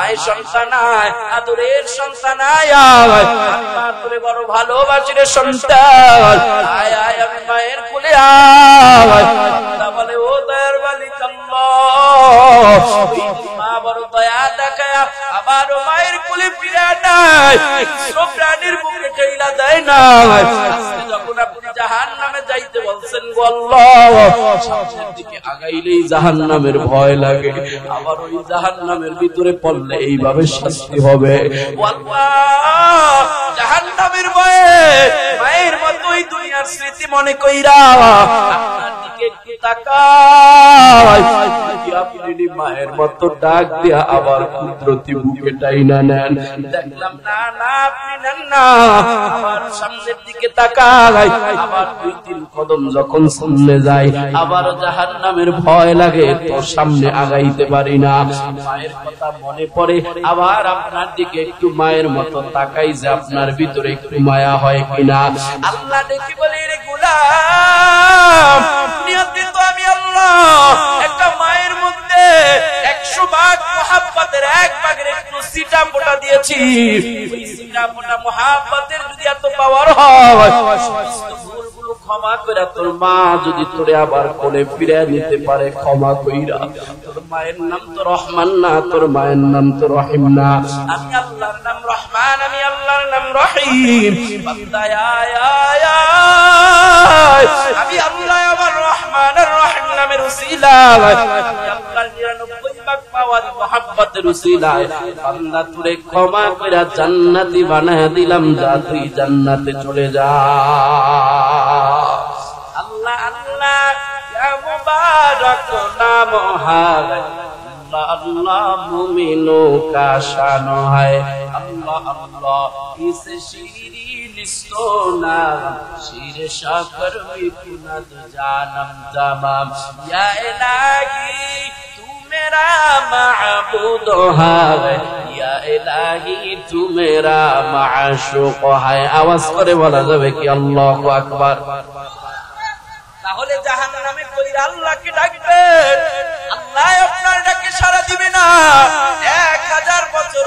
আয় সন্তান আয়, আদরের সন্তান আয়, আমি মা তোরে বড় ভালোবাসি রে সন্তান, আয় আয় আমি মায়ের কোলে আয়। বলে, ও দয়ার মালিক আল্লাহ, মা বড় দয়া দেখায় আবারও মায়ের কোলে ফিরে নেয়, সব প্রাণীর বুকে ঠেলা দেয় না। যখন আপনি জাহান্নামে যাইতে বলছেন গো আল্লাহ, সামনের দিকে আগাইলেই জাহান্নামের ভয় লাগে, আবার ওই জাহান্নামের ভিতরে পড়লে এইভাবে শাস্তি হবে। আল্লাহ জাহান্নামের ভয়ে মায়ের মতোই দুনিয়ার স্মৃতি মনে কইরা আপনার দিকে তাকায়, আপনি মায়ের মতো ডাক দিয়া আবার কুদরতি বুকে টাইনা নেন। দেখলাম না না আপনি নেন না, আবার সামনের দিকে তাকায়, আবার 2-3 কদম যখন সামনে যায় আবার জাহান্নামের ভয় লাগে, তো সামনে আগাইতে পারি না। মায়ের কথা মনে পড়ে, আবার আপনার দিকে একটু মায়ের মতো তাকাই যে আপনার ভিতরে একটু মায়া হয় কিনা। আল্লাহ দেখি বলে, রে গোলাম, নিয়তি তো আমি আল্লাহ একটা মায়ের মধ্যে 100 ভাগ মহাব্বতের 1 ভাগের একটু সিটা পোটা দিয়েছি। ওই সিটা পোটা মহাব্বতের যদি এত পাওয়ার হয়, ভুলগুলো ক্ষমা করে তোর মা যদি তোরে আবার কোলে ফিরে নিতে পারে, ক্ষমা কইরা। তোর মায়ের নাম তো রহমান না, তোর মায়ের নাম তো রহিম না। আমি আল্লাহর নাম রহমান, আমি আল্লাহর নাম রহিম। বান্দা আয় আয় আয়, আমি আল্লাহ আমার রহমান আর রহিম নামের উসিলায়, আমি আল্লাহর 99 ভাগ পাওয়ার মহব্বতের উসিলায় বান্দা তোরে ক্ষমা কইরা জান্নাতি বানায়া দিলাম, যা তুই জান্নাতে চলে যা। আল্লাহ আল্লাহ ইয়া মুবারক নাম হায়, अल्लाह अल्लाह मुमिनों का शान है। अल्लाह अल्लाह इस शीरीन सोना शीर शाकर में कुनद जानम तमाम। या इलाही तू मेरा माबूद है, या इलाही तू मेरा माशूक है। आवाज करे बोला जाবে কি আল্লাহু আকবার। তাহলে জাহান্নামে কইরা আল্লাহকে ডাকবেন, আল্লাহ আপনার ডাকে সাড়া দিবে না। 1000 বছর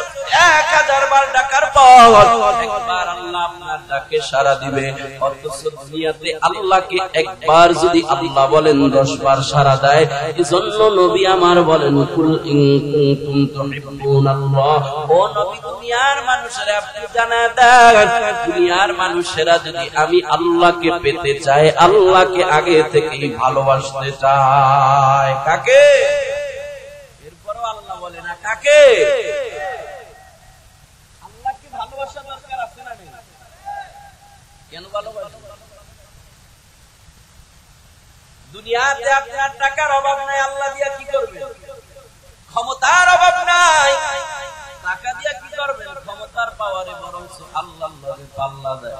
1000 বার ডাকার পর একবার আল্লাহ আপনার ডাকে সাড়া দিবে। অথচ দুনিয়াতে আল্লাহকে একবার যদি আল্লাহ বলেন 10 বার সাড়া দেয়। এজন্য নবী আমার বলেন, কুল ইন কুনতুম তুহিব্বুনাল্লাহ, ও নবী দুনিয়ার মানুষেরা আপনি জানায় দেন, দুনিয়ার মানুষেরা যদি আমি আল্লাহকে পেতে চায়, আল্লাহকে আগে থেকেই ভালোবাসতে চায়। কাকে? এরপরও আল্লাহ বলে না কাকে। আল্লাহকে ভালোবাসা দরকার আছে না নেই? কেন ভালোবাসা? দুনিয়াতে আপনার টাকার অভাব নাই, আল্লাহ দিয়া কি করবেন? ক্ষমতার অভাব নাই, টাকা দিয়া কি করবেন? ক্ষমতার পাওয়ারে বরং আল্লাহর লগে পাল্লা দেয়।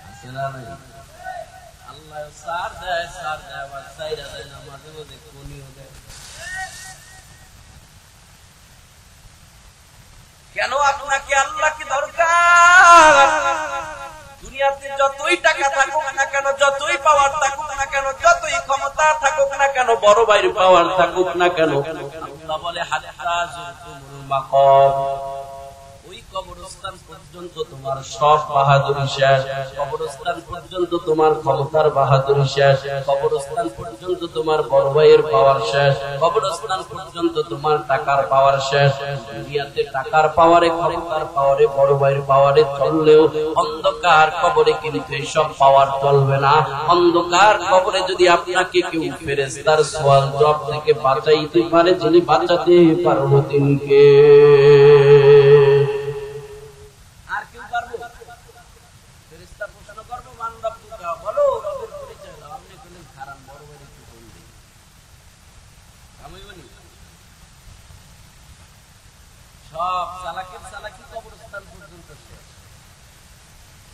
আছে না নাই? আল্লাহ সার দেয়, সার দেয়, আবার সাইরা দেয় না, মাঝে মাঝে কোনিও দেয়। কেন আপনাকে আল্লাহকে দরকার? দুনিয়াতে যতই টাকা থাকুক না কেন, যতই পাওয়ার থাকুক না কেন, যতই ক্ষমতা থাকুক না কেন, বড় ভাইয়ের পাওয়ার থাকুক না কেন, আল্লাহ বলে হাত্তা যুরতুমুল মাকাম, ওই কবরস্থান পর্যন্ত তোমার সব বাহাদুরি শেষ, কবরস্থান পর্যন্ত তোমার ক্ষমতার বাহাদুরি শেষ, কবরস্থান পর্যন্ত তোমার বড় ভাইয়ের পাওয়ার শেষ, কবরস্থান পর্যন্ত তোমার টাকার পাওয়ার শেষ। দুনিয়াতে টাকার পাওয়ারে, ক্ষমতার পাওয়ারে, বড় ভাইয়ের পাওয়ারে চললেও অন্ধকার কবরে কিন্তু এইসব পাওয়ার চলবে না। অন্ধকার কবরে যদি আপনাকে কেউ ফেরেশতার সওয়াল জবাব থেকে বাঁচাইতে পারে, যিনি বাঁচাতে পারবো তিনিকে। সব চালাকের চালাকি কবরস্থান পর্যন্ত শেষ।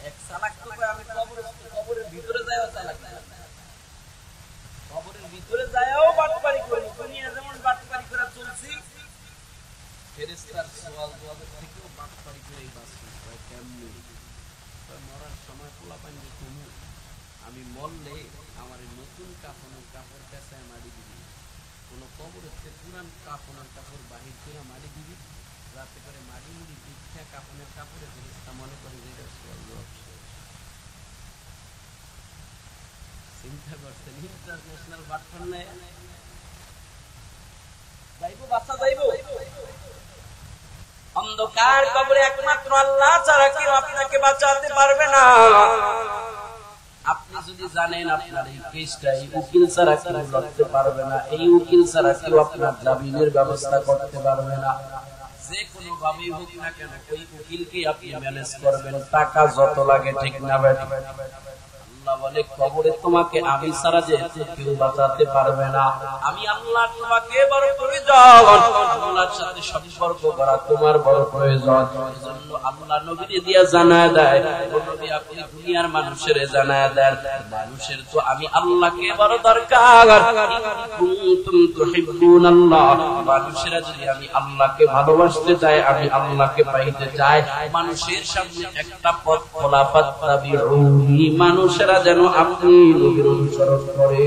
এক চালাক তো আমি কবরের ভিতরে যাইও চালাক, কবরের ভিতরে যাইও বাটপারি করি। দুনিয়া যেমন বাটপারি করে চলছি, ফেরেশতার সওয়াল জবাবের থেকেও বাটপারি করেই বাঁচছি। কেমনি? মরার সময় পোলা পানি কমু, আমি মরলে আমার নতুন কাফনের কাপড় পেঁচায় মারি দিবি, কোন কবরের থেকে পুরান কাফনের কাপড় বাহির করে মারি দিবি, রাতে করে মাটি মুড়ি দীক্ষা কাপনের কাপড়ে ফেরেশতা মনে করে যে এটা সওয়াল জবাব শেষ। চিন্তা করছেন ইন্টারন্যাশনাল বাটপার নেই, যাইবো বাচ্চা যাইবো। অন্ধকার কবরে একমাত্র আল্লাহ ছাড়া কেউ আপনাকে বাঁচাতে পারবে না। আপনি যদি জানেন আপনার এই কেসটা এই উকিল ছাড়া কেউ লড়তে পারবে না, এই উকিল ছাড়া কেউ আপনার জামিনের ব্যবস্থা করতে পারবে না, যে কোনো ভাবেই হোক না কেন ওই উকিলকে আপনি ম্যানেজ করবেন, টাকা যত লাগে, ঠিক না? আল্লাহ বলে কবরে তোমাকে আমি ছাড়া যে কেউ বাঁচাতে পারবে না, আমি আল্লাহ তোমাকে বড় প্রয়োজন, আল্লাহর সাথে সম্পর্ক করা তোমার বড় প্রয়োজন। এজন্য আল্লাহ নবীকে দিয়া জানায় দেয়, নবী আপনি দুনিয়ার মানুষের জানায় দেন, মানুষের তো আমি আল্লাহকে বড় দরকার। কুনতুম তুহিব্বুনাল্লাহ, মানুষেরা যদি আমি আল্লাহকে ভালোবাসতে চাই, আমি আল্লাহকে পাইতে চাই, মানুষের সামনে একটা পথ খোলা, ফাত্তাবিউনি, মানুষেরা যেন আপনি নবীর অনুসরণ করে।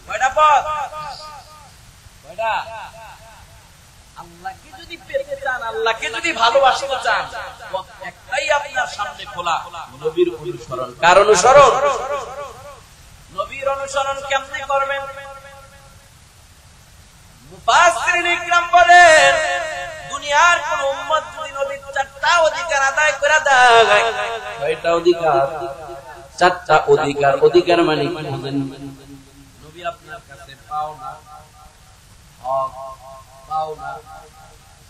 কয়টা পথ? কয়টা? আল্লাহকে যদি পেতে চান, আল্লাহকে যদি ভালোবাসতে চান, পথ একটাই আপনার সামনে খোলা, নবীর অনুসরণ। কার অনুসরণ? নবীর অনুসরণ কেমনে করবেন? মুফাসসিরিন ইকরাম বলেন, দুনিয়ার কোন উম্মত যদি নবীর চারটা অধিকার আদায় করে দেয়, কয়টা অধিকার? চারটা অধিকার। অধিকার মানে কি বুঝেন? নবী আপনার কাছে পাওনা, হক পাওনা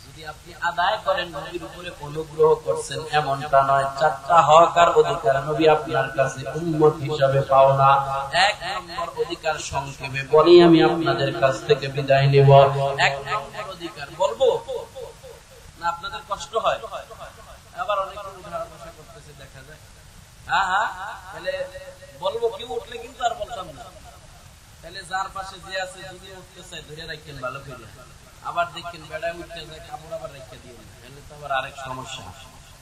যদি আপনি আদায় করেন, নবীর উপরে অনুগ্রহ করছেন এমনটা নয়। চারটা হক আর অধিকার নবী আপনার কাছে উম্মত হিসাবে পাওনা। এক নম্বর অধিকার সংক্ষেপে বলি, আমি আপনাদের কাছ থেকে বিদায় নেব। এক নম্বর অধিকার বলবো না, আপনাদের কষ্ট হয়? আবার অনেকে উঠার বসা করতেছে দেখা যায়। হ্যাঁ হ্যাঁ, তাহলে বলবো, কেউ উঠলে কিন্তু আর বলতাম না। তাহলে যার পাশে যে আছে যদি উঠতে চাই ধরে রাখেন ভালো করে, আবার দেখেন বেড়ায় উঠতে যায় কাপড় আবার রেখে দিয়ে, তাহলে তো আবার আরেক সমস্যা।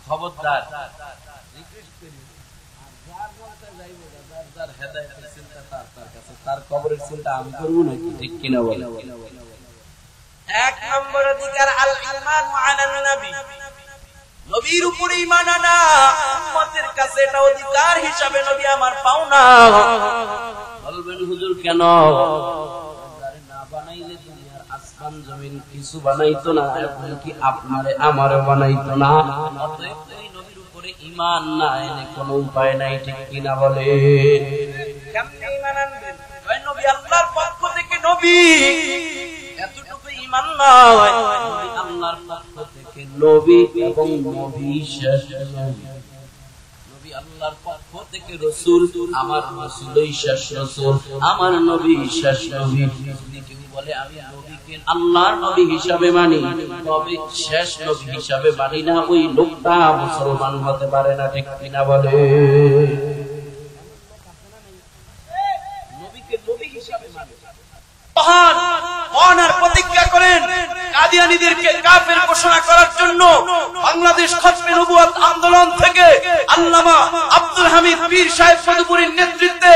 খবরদার, রিকোয়েস্ট করি, যার বলতে যাইবো, যার হেদায়েতের চিন্তা তার কাছে, তার কবরের চিন্তা আমি করবো নাকি? ঠিক কিনা বলেন? এক নম্বর অধিকার আল ঈমান আলান নবী, নবীর উপরে ঈমান আনা। উম্মতের কাছে এটা অধিকার হিসাবে নবী আমার পাওনা। বলবেন হুজুর কেন? না বানাইলে দুনিয়ার আসমান জমিন কিছু বানাইতো না, এখন কি আপনারে আমারে বানাইতো না? অতএব এই নবীর উপরে ঈমান না এনে কোনো উপায় নাই। ঠিক কিনা বলে? কেমনে ঈমান আনবেন? ওই নবী আল্লাহর পক্ষ থেকে নবী, এতটুকু ঈমান নয়, নবী আল্লাহর পক্ষ থেকে নবী এবং নবী শেষ নবী। নবী আল্লাহর পক্ষ থেকে রাসূল, আমার রাসূলই শেষ রাসূল, আমার নবী শেষ নবী। যদি কেউ বলে আমি নবীকে আল্লাহর নবী হিসাবে মানি, তবে শেষ নবী হিসাবে মানি না, ওই লোকটা মুসলমান হতে পারে না। ঠিক কিনা বলে? নবীকে নবী হিসাবে মানে অনার প্রতিজ্ঞা করেন কাদিয়ানীদেরকে কাফের ঘোষণা করার জন্য বাংলাদেশ খতমে নবুয়ত আন্দোলন থেকে আল্লামা আব্দুল হামিদ পীর সাহেব মধুপুরীর নেতৃত্বে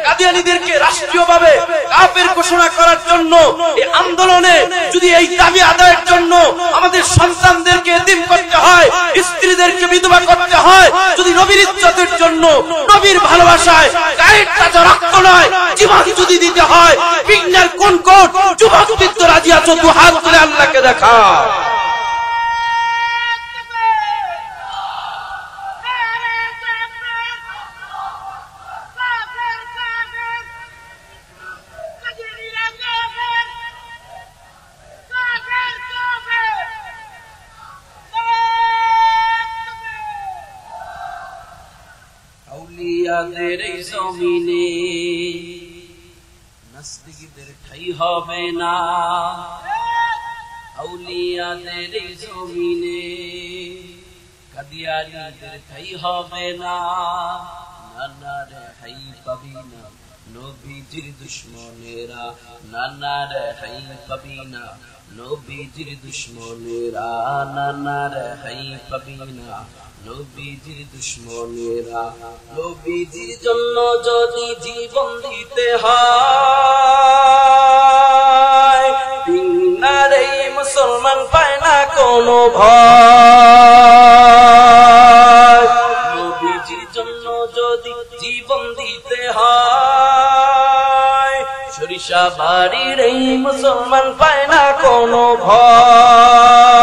কাদিয়ানীদেরকে রাষ্ট্রীয়ভাবে কাফের ঘোষণা করার জন্য এই আন্দোলনে যদি এই দাবি আদায়ের জন্য আমাদের সন্তানদেরকে এতিম করতে হয়, স্ত্রীদেরকে বিধবা করতে হয়, যদি নবীর ইজ্জতের জন্য, নবীর ভালোবাসায় গায়ের তাজা রক্ত নয় জীবন যদি দিতে হয়, বিজ্ঞান কোন কোন যুবক বৃদ্ধ রাজি আছো? দু হাত তুলে আল্লাহকে দেখা। আউলিয়াদের এই জমিনে নাস্তিকদের ঠাই হবে না, আউলিয়াদের এই জমিনে কাদিয়ানীদের ঠাই হবে না। নানা রেহাই পাবি না নবীজির দুশ্মনেরা, নানা রেহাই পাবি না নবীজির দুশ্মনেরা, নানা রেহাই পাবি না নবীজির দুশ্মনেরা। নবীজির জন্য যদি জীবন দিতে হয়, দিনারে মুসলমান পায় না কোনো ভয়। নবীজির জন্য যদি জীবন দিতে হয়, সরিষা বাড়ির এই মুসলমান পায় না কোনো ভয়।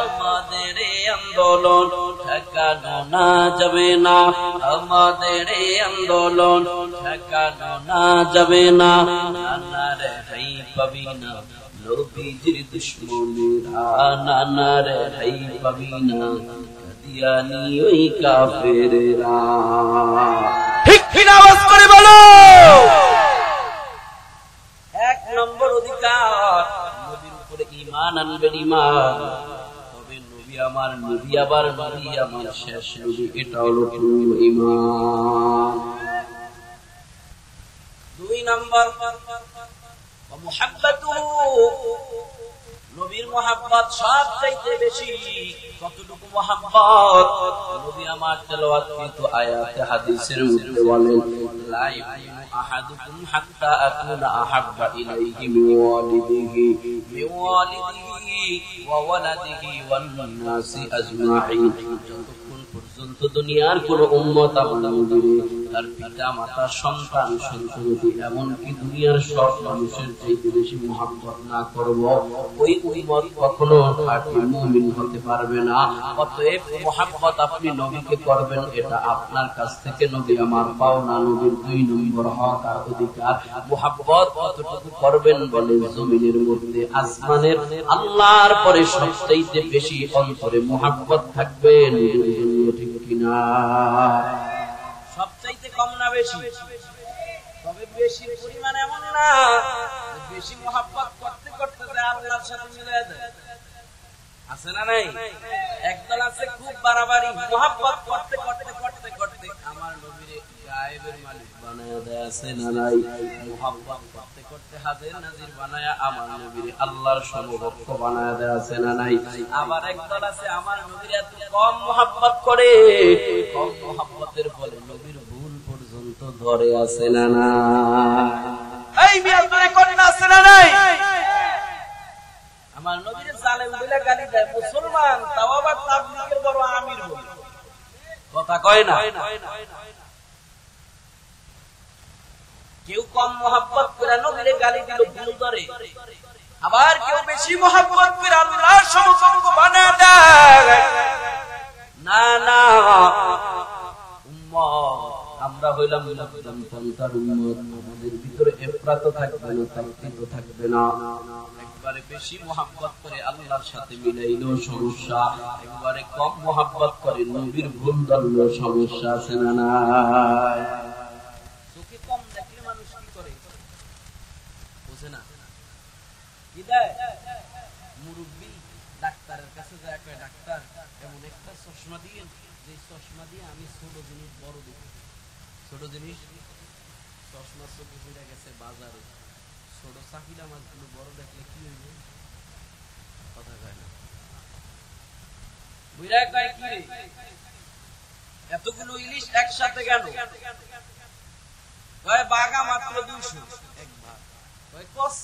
আমাদের এই আন্দোলন ঠেকানো না যাবে না, আমাদের এই আন্দোলন ঠেকানো না যাবে না। নানা রেহাই পাবি না নবীজির দুশ্মনেরা, নানা রেহাই পাবি না জ্ঞানী ওই কাফেরেরা। ঠিক ঠিক আওয়াজ করে বলো। এক নম্বর অধিকার, নবীর উপরে ঈমান আনবেন। ঈমান তবে নবী আমার নবী, আবার নবী আমার শেষ নবী, এটা হলো পূর্ণ ঈমান। দুই নম্বর, মুহাব্বাতুহু, নবীর মুহাব্বত সবচাইতে বেশি। কতটুকু মুহাব্বত? নবী আমার তেলাওয়াতকৃত আয়াতে হাদিসের মধ্যে বলেন, লা ইউমিনু আহাদুকুম হাত্তা আকুনা আহাব্বা ইলাইহি মিন ওয়ালিদিহি ওয়া ওয়ালাদিহি ওয়ান নাসি আজমাইন। যতক্ষণ পর্যন্ত দুনিয়ার কোন উম্মত আমার নবীর তার পিতা মাতা সন্তান সন্ততি এমনকি দুনিয়ার সব মানুষের চাইতে বেশি মুহাব্বত না করব, ওই উম্মত কখনো খাঁটি মুমিন হতে পারবে না। অতএব মুহাব্বত আপনি নবীকে করবেন, এটা আপনার কাছ থেকে নবী আমার পাওনা। নবীর দুই নম্বর হক আর অধিকার। মুহাব্বত কতটুকু করবেন বলে, জমিনের মধ্যে আসমানের আল্লাহর পরে সবচাইতে বেশি অন্তরে মুহাব্বত থাকবে নবীর জন্য, ঠিক কিনা? সবচাইতে কম না বেশি? তবে বেশি পরিমাণ এমন না, বেশি মুহাব্বত করতে করতে আল্লাহর সাথে মিলে যায়। আছে না নাই? একদল আছে খুব বাড়াবাড়ি, মুহাব্বত করতে করতে করতে করতে আমার নবীরে গায়েবের মালিক বানায়া দেয়। আছে না নাই? মুহাব্বত করতে করতে হাজির নাজির বানায়া আমার নবীরে আল্লাহর সমকক্ষ বানায়া দেয়। আছে না নাই? আবার একদল আছে আমার নবীরে এত কম মুহাব্বত করে, কম মুহাব্বতের ফলে নবীর ভুল পর্যন্ত ধরে। আছে না না? এই মিয়া ধরে করে না? আছে না নাই? আমার নবীর জালেম বলে গালি দেয় মুসলমান, তাও আবার তাবলীগের বড় আমির বলে কথা কয় না। কেউ কম মুহাব্বত করে নবীরে গালি দিল, ভুল ধরে। আবার কেউ বেশি মুহাব্বত করে আল্লাহর সমকক্ষ বানায় দেয়। না না, উম্মত আমরা হইলাম তার উম্মত, আমাদের ভিতরে ইফরাত থাকবে না, তাকফির থাকবে না। একবারে বেশি মুহাব্বত করে আল্লাহর সাথে মিলাইলেও সমস্যা, একবারে কম মুহাব্বত করে নবীর ভুল ধরলেও সমস্যা। আছে না নাই? চোখে কম দেখলে মানুষ কি করে বুঝে না? কি দেয়? মুরব্বী ডাক্তারের কাছে যায়, কয় ডাক্তার এমন একটা চশমা দিয়ে, যে চশমা দিয়ে আমি ছোট জিনিস বড় দেখি। ছোট জিনিস চশমা চোখে ঘুরে গেছে বাজারে, ছোট চাকিলা মাছগুলো বড় দেখলে কি হইবে? কথা কয় না। বুঝা কয় কি রে, এতগুলো ইলিশ একসাথে কেন? কয় বাঘা মাত্র 200 এক ভাগ। কয় কস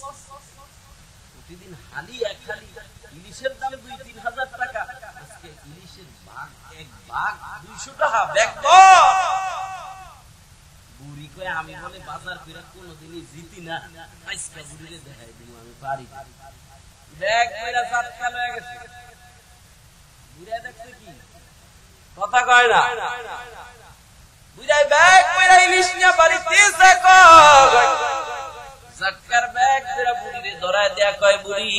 প্রতিদিন হালি এক হালি ইলিশের দাম 2-3 হাজার টাকা, আজকে ইলিশের ভাগ এক ভাগ 200 টাকা। দেখব বুড়ি কয় আমি বলে বাজার করে কোনদিনই জিতি না, আজকে বুড়িরে দেখাই দিব আমি পারি। ব্যাগ কইরা সাতটা লয়ে গেছে, বুড়া দেখছে কি কথা কয় না। বুড়াই ব্যাগ কইরা ইলিশ নিয়ে বাড়িতে যাকো, জাক্কার ব্যাগ কইরা বুড়িরে ধরায় দেয়া, কয় বুড়ি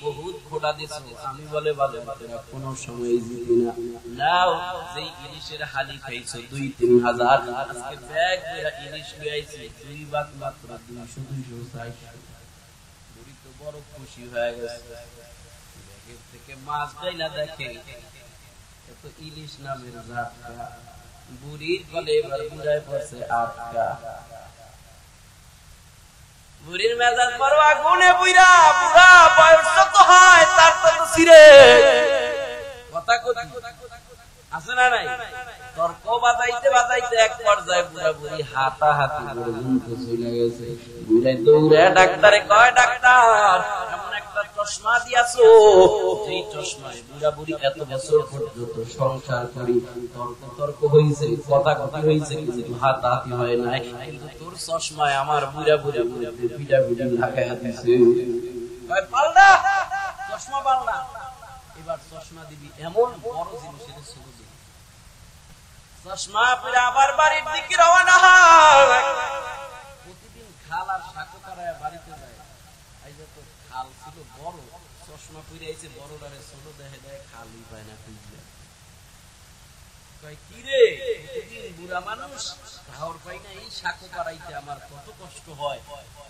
বহুত খোটা দিছো। আমি বলে বাজার করে কোন সময় জিতি না, নাও যেই ইলিশের হালি খাইছো 2-3 হাজার, আজকে ব্যাগ কইরা ইলিশ লই আইছি 2 ভাগ মাত্র 200-240। বুড়ি তো বড় খুশি হয়ে গেছে, ব্যাগের থেকে মাছ গাইলা দেখে এত ইলিশ নামের জাতটা। বুড়ির গলে এবার বুড়ায় পড়ছে আটকা। বুড়ির মেজাজ বড় আগুনে বুইরা, বুড়া বয়স যত হয় তার তত ছিঁড়ে কথা কতি। আছে না নাই? তর্ক বাজাইতে বাজাইতে এক পর্যায়ে বুড়া বুড়ি হাতাহাতি পর্যন্ত চলে গেছে। বুড়াই দৌড়ে ডাক্তারে কয়, ডাক্তার এমন একটা চশমা দিয়াছো, যেই চশমায় বুড়া বুড়ি এত বছর পর্যন্ত সংসার করি, তর্ক তর্ক হয়েছে, কথা কথা হয়েছে, কিন্তু হাতাহাতি হয় নাই, কিন্তু তোর চশমায় আমার বুড়া বুড়ি পিটা পিটি লাগাইয়া দিছে। পাল্টা চশমা, পাল্টা এবার চশমা দিবি এমন বড় জিনিসের ছোট জিনিস। চশমা পরে আবার বাড়ির দিকে রওনা হয়। প্রতিদিন খাল আর সাঁকো করায় বাড়িতে যায়। এই যে তো খাল ছিল বড়, চশমা পরে আইছে বড়টারে ছোট দেখে দেয়, খালই পায় না খুঁজলে। কি রে বুড়া মানুষ খাওয়ার পাই না, এই শাকো পাড়াইতে আমার কত কষ্ট হয়,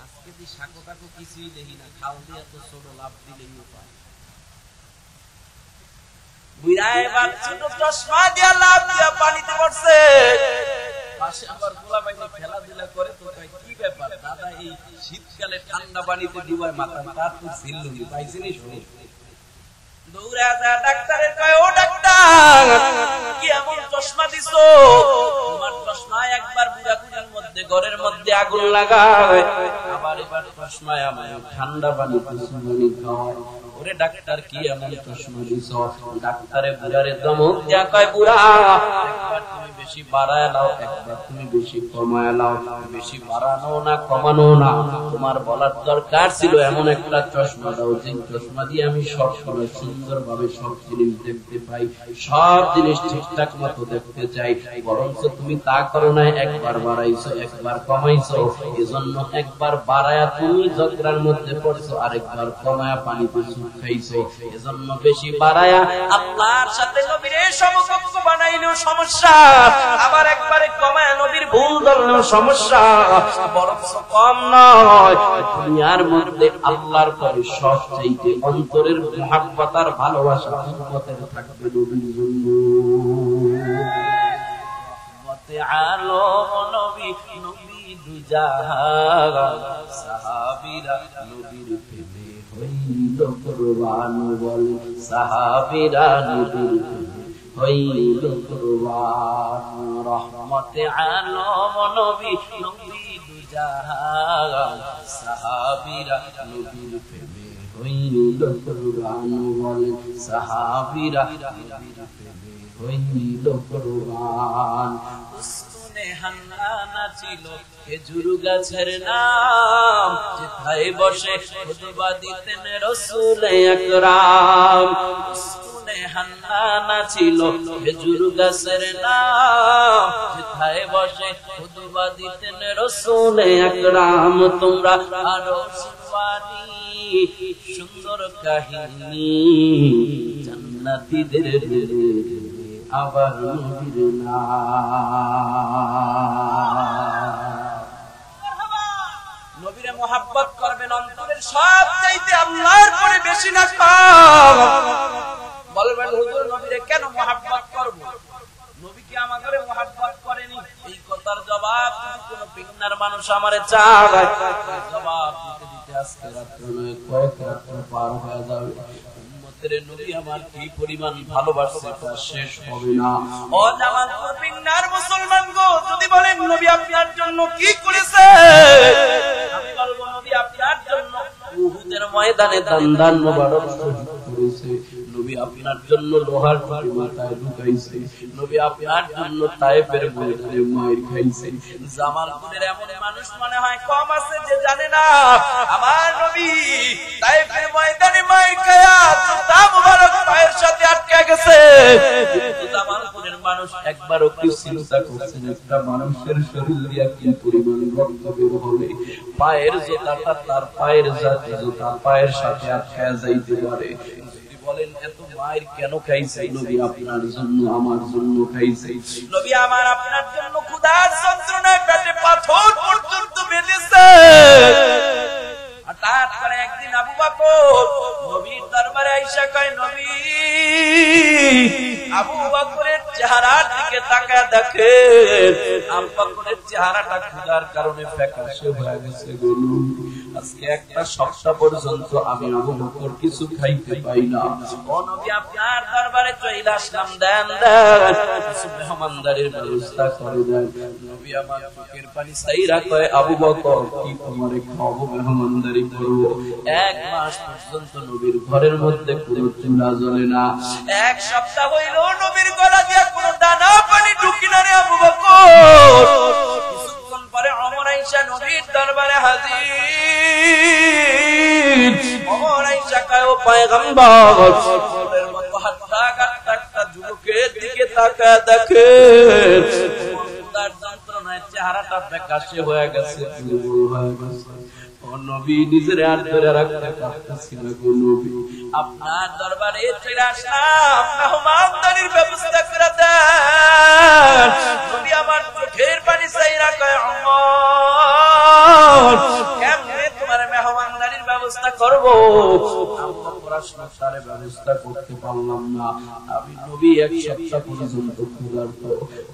আজকে যে শাকো টাকো কিছুই দেখি না, খাও দিয়া তো ছোট লাভ দিলেই উপায়। বুড়ায় ছোট চশমা দিয়া লাভ দিয়া পানিতে পড়ছে, পাশে আবার গোলা বাইরে খেলাধুলা করে, তো কি ব্যাপার দাদা এই শীতকালে ঠান্ডা পানিতে ডুবায় মাথা, তার তো ঝিল্লুনি পাইছিনি শুনি। দৌড়ে আসা ডাক্তারের কয়, ও ডাক্তার কি এমন চশমা দিছো, তোমার চশমায় একবার বুড়া কুড়ার মধ্যে ঘরের মধ্যে আগুন লাগায়, আবার এবার চশমায় আমার ঠান্ডা পানি পানি খাওয়ায়। ওরে ডাক্তার কি এমন চশমা দিছো? ডাক্তারে বুড়ারে ধমক দিয়া কয়, বুড়া একবার তুমি বেশি বাড়ায় নাও, একবার তুমি বেশি কমায় নাও, বেশি বাড়ানো না কমানো না, তোমার বলার দরকার ছিল এমন একটা চশমা দাও যে চশমা দিয়ে আমি সব সময় সুন্দর ভাবে সব জিনিস দেখতে পাই, সব জিনিস ঠিকঠাক মতো দেখতে চাই, বরঞ্চ তুমি তা করো না, একবার বাড়াইছো একবার কমাইছো, এজন্য একবার বাড়ায়া তুমি ঝগড়ার মধ্যে পড়ছো, আরেকবার কমায়া পানিতে চুপ খাইছো, এজন্য বেশি বাড়ায়া আল্লাহর সাথে নবীর সমকক্ষ বানাইলেও সমস্যা, আবার একবারে কমায়া নবীর ভুল ধরলেও সমস্যা, বরঞ্চ কম নয়, দুনিয়ার মধ্যে আল্লাহর পরে সবচাইতে অন্তরের মুহাব্বত আর ভালোবাসা উম্মতের থাকবে নবীর জন্য। মতে আলম নবী, নবী দুজাহান, সাহাবীরা নবীর প্রেমে হইল কুরবান, বলে সাহাবীরা নবীর প্রেমে হইল কুরবান। রহমতে আলম নবী, নবী দুজাহান, সাহাবীরা নবীর প্রেমে হইল কুরবান, বলে সাহাবীরা নবীর প্রেমে হইল কুরবান। উস্তুনে হান্নানা ছিল খেজুর গাছের নাম, যেথায় বসে খুতবা দিতেন রাসূল আকরাম। উস্তুনে হান্নানা ছিল খেজুর গাছের নাম, যেথায় বসে খুতবা দিতেন রাসূল আকরাম। তোমরা আরো শুনবানি সুন্দর কাহিনী, জান্নাতীদের আবার নবীর নবীরে মোহাব্বত করবেন, অন্তরের সব চাইতে আল্লাহর পরে বেশি না কম। বলবেন হুজুর নবীরে কেন মোহাব্বত করব, নবী কি আমাদের মোহাব্বত করেনি? এই কথার জবাব যদি কোনো বিজ্ঞানের মানুষ আমারে চায়, জবাব দিতে দিতে আজকে রাত্রে নয় কয়েক রাত্র পার হয়ে যাবে। নবী আমার কি পরিমাণ ভালোবাসছে তা শেষ হবে না। ও জামালপুর বিন্নার মুসলমান গো, যদি বলেন নবী আপনার জন্য কি করেছে, আমি বলবো নবী আপনার জন্য উহুদের ময়দানে দান মোবারক শহীদ করেছে, নবী আপনার জন্য লোহার টুকরো মাথায় ঢুকাইছে, নবী আপনার জন্য তায়েফের ময়দানে মাইর খাইছে। জামালপুরের এমন মানুষ মনে হয় কম আছে যে জানে না আমার নবী তায়েফের ময়দানে মাইর খায়া জুতা মোবারক পায়ের সাথে আটকে গেছে। জামালপুরের মানুষ একবারও কি চিন্তা করছেন একটা মানুষের শরীর দিয়া কি পরিমাণ রক্ত বের হবে, পায়ের জুতাটা তার পায়ের জাতি জুতা পায়ের সাথে আটকে যাইতে পারে। বলেন এত মায়ের কেন খাইছে? নবী আপনার জন্য আমার জন্য খাইছে। নবী আমার আপনার জন্য ক্ষুধার যন্ত্রণায় পেটে পাথর পর্যন্ত বেঁধেছে। হঠাৎ করে একদিন আবু বকর নবীর দরবারে আইসা কয়, নবী আবু বকরের চেহারার দিকে তাকায় দেখে আবু বকরের চেহারাটা ক্ষুধার কারণে ফ্যাকাশে হয়ে গেছে। আজকে একটা সপ্তাহ পর্যন্ত আমি আবু বকর কিছু খাইতে পাই না। ও নবী আপনার দরবারে চলে আসলাম, দেন দেন কিছু মেহমানদারির ব্যবস্থা করে দেন। নবী আমার চোখের পানি চাইরা কয়, আবু বকর কি তোমারে খাওয়াবো, মেহমানদারি করবো? এক মাস পর্যন্ত নবীর ঘরের মধ্যে কোনো চুলা জ্বলে না। এক সপ্তাহ হইল নবীর গলা দিয়ে কোনো দানা পানি ঢুকি না রে আবু বকর। কিছুক্ষণ পরে ওমর আয়েশা নবীর দরবারে হাজির। ওমর আয়েশা কয়, ও পয়গম্বর, ওমরের মতো হাত্তা গাত্তা যুবকের দিকে তাকায় দেখে তার যন্ত্রণায় চেহারাটা ফ্যাকাশে হয়ে গেছে, দুর্বল হয়ে গেছে। ও নবী নিজের হাত ধরে রাখতে পারতেছি না গো নবী, আপনার দরবারে চলে আসলাম, মেহমানদারির ব্যবস্থা করে দেন। নবী আমার চোখের পানি চাইরা কয় ওমর কেমনে তোমার মেহমানদারির ব্যবস্থা করব? আমরা প্রশ্নটার ব্যবস্থা করতে পারলাম না, আমি নবী এক সপ্তাহ পর্যন্ত ক্ষুধার্ত।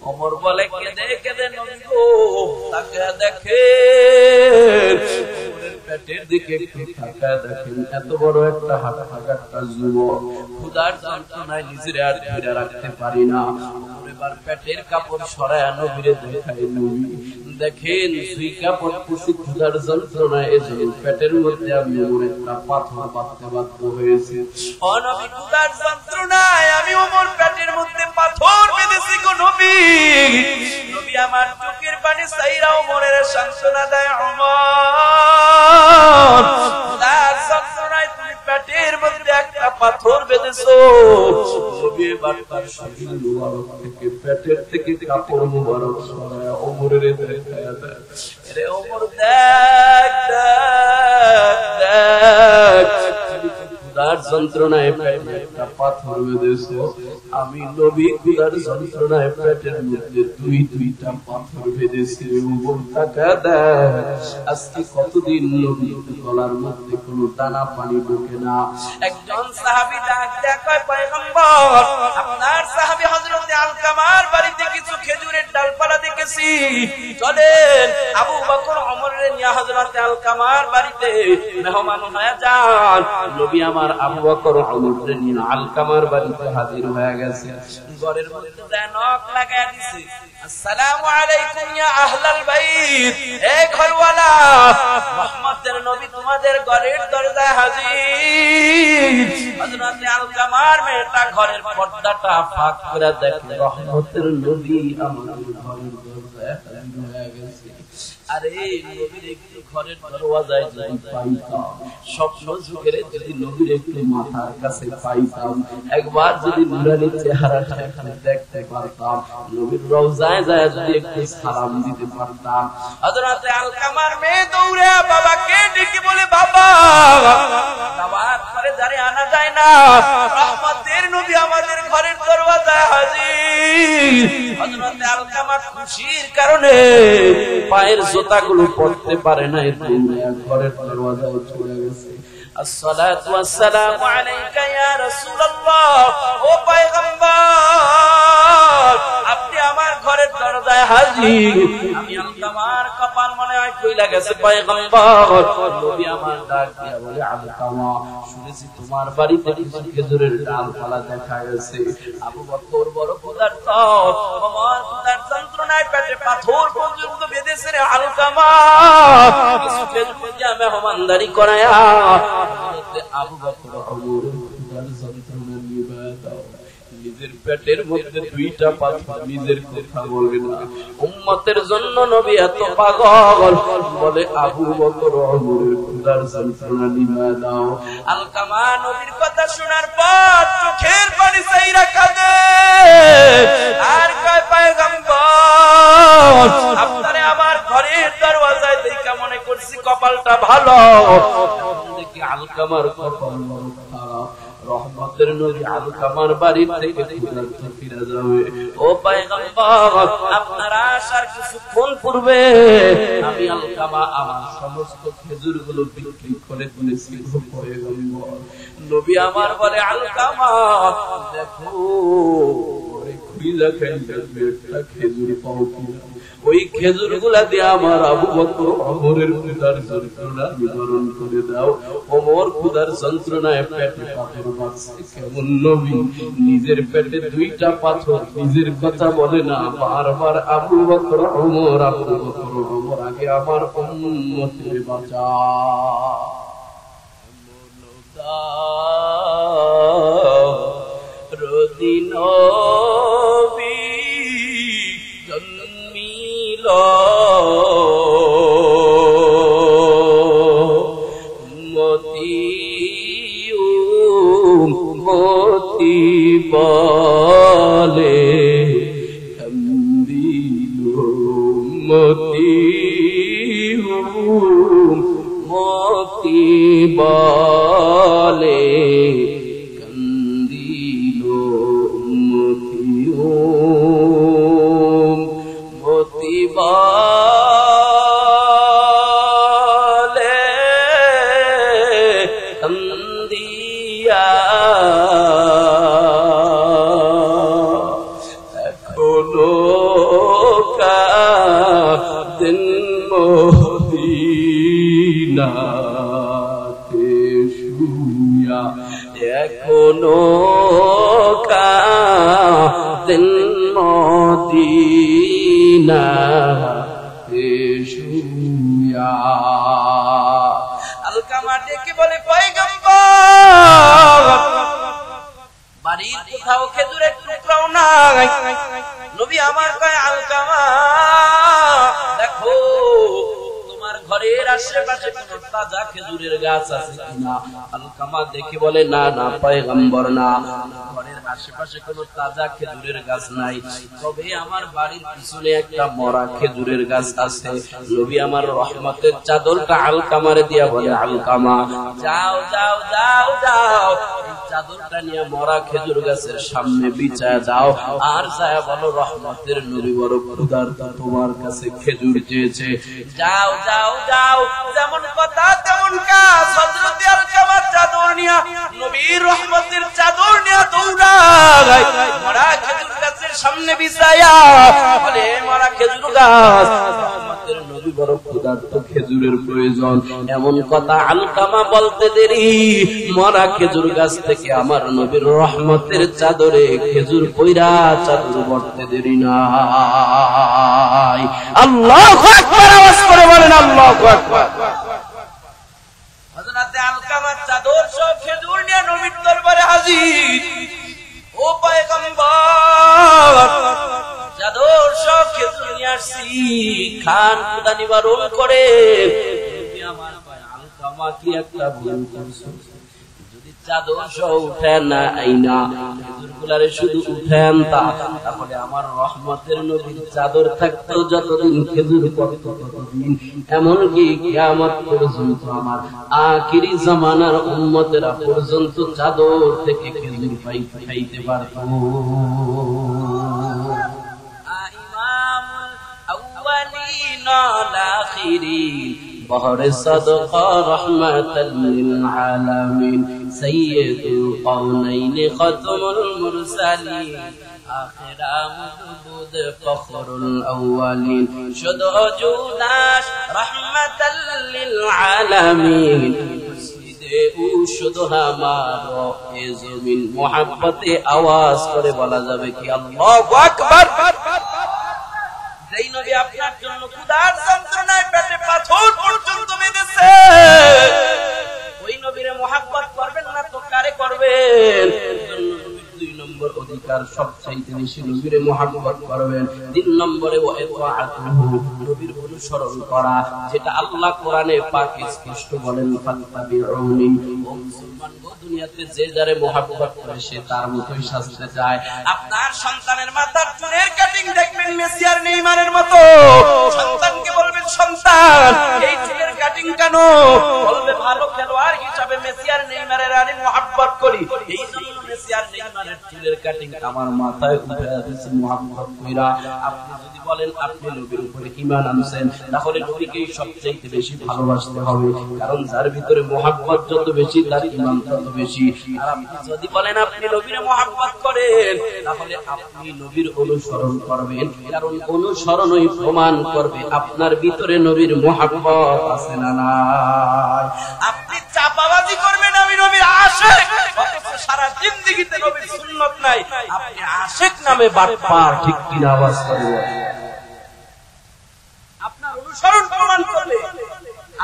ওমর বলে কেঁদে কেঁদে নবী গো তাকে দেখে, পেটের দিকে একটু তাকায় দেখেন, এত বড় একটা হাঁটা যুবক, ক্ষুধার যন্ত্রণায় নিজের আর ধরে রাখতে পারি না। এবার পেটের কাপড় সরায় নবীরে দেখায়, নবী দেখেন সুইকা পড়তেছি ক্ষুধার যন্ত্রণায়, এজন্য পেটের মধ্যে আমি একটা পাথর বাঁধতে বাধ্য হয়েছি। ও নবী ক্ষুধার যন্ত্রণায় আমি ওমর পেটের মধ্যে পাথর বেঁধেছি গো নবী। নবী আমার চোখের পানি চাইরা ওমরের সান্ত্বনা দেয়, ওমর ক্ষুধার যন্ত্রণায় তুমি পেটের মধ্যে একটা পাথর বেঁধেছো। নবী এবার তার শরীর মুবারক থেকে পেটের থেকে কাপড় মুবারক সরায় ওমরের দেখায় দেয়, আরে ওমর দেখ দেখ দেখ ক্ষুধার যন্ত্রণায় পেটে একটা পাথর বেঁধেছো, আমি নবী ক্ষুধার যন্ত্রণায় পেটের মধ্যে দুইটা পাথর বেঁধেছি। ওমর তাকা দেখ আজকে কতদিন নবী গলার মধ্যে কোনো দানা পানি ঢোকে না। একজন সাহাবী ডাক দেয় কয় পয়গম্বর আপনার সাহাবী হযরত আলকামার বাড়িতে কিছু খেজুরের ডালপালা দেখেছি, চলেন আবু বকর ওমরের নিয়ে হযরত আলকামার বাড়িতে মেহমান হয়ে যান। নবী আমার আবু বকর ওমরের নিয়ে আলকামার বাড়িতে হাজির হয়ে গেছে। ঘরের মধ্যে নক লাগায় দিছে, আসসালামু আলাইকুম ইয়া আহলাল বাইত, এ ঘরওয়ালা রহমতের নবী তোমাদের ঘরের দরজায় হাজির। হযরত আলকামার মেয়েটা ঘরের পর্দাটা ফাঁক করে দেখে রহমতের নবী আমাদের ঘরের দরজায় হাজির হয়ে গেছে। আরে নবীর একটু ঘরের দরওয়াজায় যদি পাইতাম, স্বপ্ন যুগের যদি নবীর একটু মাথার কাছে পাইতাম, একবার যদি নুরানি চেহারাটা এখানে দেখতে পারতাম, নবীর রওজায় যায় যদি একটু সালাম দিতে পারতাম। হযরত আলকামার মেয়ে দৌড়ে বাবাকে ডেকে বলে, বাবা দাওয়াত করে যারে আনা যায় না, রহমতের নবী আমাদের ঘরের দরওয়াজায় হাজির। হযরত আলকামা খুশির কারণে পায়ের জুতাগুলো পড়তে পারে না, ঘরের দরওয়াজায় চলে গেছে। আসসালাতু ওয়াসসালামু আলাইকা ইয়া রাসূলুল্লাহ, ও পয়গম্বর আপনি আমার ঘরের দরজায় হাজির। আমি আলকামার কপাল মনে হয় কইলা গেছে পয়গম্বর। নবী আমার ডাক দিয়া বলে, আলকামা শুনেছি তোমার বাড়িতে কিছু খেজুরের ডালপালা দেখা গেছে। আবু বকর বড় ক্ষুধার্ত, ওমর ক্ষুধার যন্ত্রণায় পেটে পাথর পর্যন্ত বেঁধেছে রে আলকামা, কিছু খেজুর দিয়া মেহমানদারি করায়া আবু বকর ওমর ক্ষুধার যন্ত্রণা নিবায় দাও। নিজের পেটের মধ্যে দুইটা পাথর, নিজের কথা বলবে না, উম্মতের জন্য নবী এত পাগল, বলে আবু বকর ওমরের ক্ষুধার যন্ত্রণা নিবায় দাও। আলকামা নবীর কথা শোনার পর চোখের পানি চাইরা কাঁদে আর কয়, পয়গম্বর আপনারে আমার ঘরের দরওয়াজায় দেখা মনে করছি কপালটা ভালো, দেখি আলকামার কপাল বড় খারাপ। রহমতের নবী আলকামার বাড়ি থেকে ফিরে যাবে। ও পয়গম্বর আপনার আসার কিছুক্ষণ পূর্বে আমি আলকামা আমার সমস্ত খেজুরগুলো বিক্রি করে দিয়েছি। পয়গম্বর নবী আমার বলে, আলকামা দেখো খেজুর পাও কিনা, ওই খেজুর গুলা দিয়ে আমার আবু বকর ওমরের ক্ষুধার যন্ত্রণা নিবারণ করে দাও। ওমর ক্ষুধার যন্ত্রণায় পেটে পাথর বাঁধছে। কেমন নবী নিজের পেটে দুইটা পাথর, নিজের কথা বলে না, বারবার আবু বকর ওমর, আবু বকর ওমর, আগে আমার উম্মতকে বাঁচা। রদিন জন্মিল মতি মতি বলে মতি কান্দিল মতিও মতি বলে কান্দিয়া এখনো কাঁদেন মদিনাতে শুইয়া এখনো কাঁদেন মদিনাতে শুইয়া। আলকামা ডেকে বলে পয়গম্বর বাড়ির কোথাও খেজুরের টুকরাও নাই। নবী আমার কয় আলকামা দেখো তোমার ঘরের আশেপাশে কোন তাজা খেজুরের গাছ আছে কিনা। আলকামা দেখে বলে না না পয়গম্বর না, ঘরের আশেপাশে কোন তাজা খেজুরের গাছ নাই, তবে আমার বাড়ির পিছনে একটা মরা খেজুরের গাছ আছে। নবী আমার রহমতের চাদরটা আলকামারে দিয়া বলে আলকামা যাও যাও যাও যাও এই চাদরটা নিয়ে মরা খেজুর গাছের সামনে বিছায়া দাও, আর যায় বলো রহমতের নবী বড় ক্ষুধার্ত, তোমার কাছে খেজুর চেয়েছে। যাও যাও যাও, যেমন কথা তেমন কাজ। হযরত আলকামার চাদর নিয়া নবীর রহমতের চাদর নিয়া দৌড়ায় মরা খেজুর গাছের সামনে বিছায়া বলে মরা খেজুর গাছ, রহমতের নবী বড় ক্ষুধার্ত, খেজুরের প্রয়োজন। এমন কথা আলকামা বলতে দেরি মরা খেজুর গাছ থেকে আমার নবীর রহমতের চাদরে খেজুর পইরা চাদর বর্তে দেরি নাই। আল্লাহু আকবার, আওয়াজ করে বলেন আল্লাহু আকবার। হযরত আলকামার চাদর সব খেজুর নিয়ে নবীর দরবারে হাজির। ও পয়গম্বর চাদর সব খেজুর নিয়ে আসছি, খান ক্ষুধা নিবারণ করে। নবী আমার কয় আলকামা কি একটা ভুল করছো, যদি চাদর সহ উঠেন না আইনা খেজুর গুলারে শুধু উঠেন তাহলে আমার রহমতের নবীর চাদর থাকতো যতদিন খেজুর পড়তো ততদিন, এমনকি কিয়ামত পর্যন্ত আমার আখিরি জামানার উম্মতেরা পর্যন্ত চাদর থেকে খেজুর খাইতে পারত। ইমামুল আউয়ালিন ওয়াল আখিরিন بحر صدقة رحمة للعالمين سيد القونين ختم المرسلين آخر مدبود فخر الأولين شد جوداش رحمة للعالمين শুধু আমারও এ জমিন মোহাব্বতে আওয়াজ করে বলা যাবে কি আল্লাহু আকবার। যেই নবী আপনার জন্য ক্ষুধার যন্ত্রণায় পেটে পাথর পর্যন্ত বেঁধেছে, ওই নবীরে মুহাব্বত করবেন না তো কারে করবেন? দুই নম্বর অধিকার সবচাইতে বেশি নবীরে মুহাব্বত করবেন। তিন নম্বরে নবীর অনুসরণ করা, যেটা আল্লাহ কোরআনে পাকে স্পষ্ট বলেন ফাত্তাবিউনি। ও মুসলমান গো, দুনিয়াতে যে যারে মুহাব্বত করে সে তার মতোই সাজতে চায়। আপনার সন্তানের মাথার চুলের কাটিং দেখবেন মেসি আর নেইমারের মতো, সন্তানকে বলবেন সন্তান এই চুলের কাটিং কেন? বলবে ভালো খেলোয়াড় হিসাবে মেসি আর নেইমারের আমি মুহাব্বত করি, এই জন্য মেসি আর নেইমারের চুলের কাটিং আমার মাথায় উঠে আসছে মুহাব্বত কইরা। আপনি যদি বলেন আপনি নবীর উপরে ঈমান আনছেন, তাহলে নবীকে সবচেয়ে বেশি ভালোবাসতে হবে, কারণ যার ভিতরে মুহাব্বত যত বেশি তার ঈমান তত বেশি। আর আপনি যদি বলেন আপনি নবীর মুহাব্বত করেন, তাহলে আপনি নবীর অনুসরণ করবেন, কারণ অনুসরণই প্রমাণ করবে আপনার ভিতরে নবীর মুহাব্বত আছে না নাই। আপনি চাপাবাজি করবেন আমি নবীর আশিক, অথচ সারা জিন্দেগিতে নবীর সুন্নাত নাই, আপনি আশিক নামে বাটপার, ঠিক কিনা আওয়াজ করে? আপনার অনুসরণ প্রমাণ করবে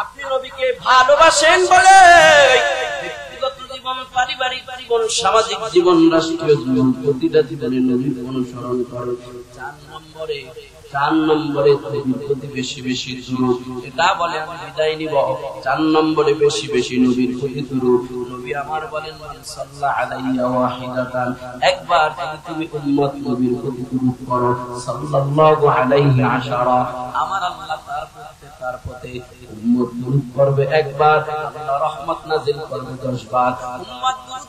আপনি নবীকে ভালোবাসেন বলে ব্যক্তিগত জীবন, পারিবারিক জীবন, সামাজিক জীবন, রাষ্ট্রীয় জীবন, প্রতিটা জীবনে নবীর অনুসরণ করে। 4 নম্বরে নবীর প্রতি বেশি বেশি দুরূদ, এটা বলে আমি বিদায় নিব। 4 নম্বরে বেশি বেশি নবীর প্রতি দুরূদ। নবী আমার বলেন মান সাল্লাল্লাহু আলাইহি ওয়াহিদাতান, একবার যদি তুমি উম্মত নবীর প্রতি দুরূদ করো সাল্লাল্লাহু আলাইহি আশারা, আমার আল্লাহ তার প্রতি উম্মত দুরূদ করবে একবার, আল্লাহ রহমত নাযিল করবে 10 বার। উম্মত দুরূদ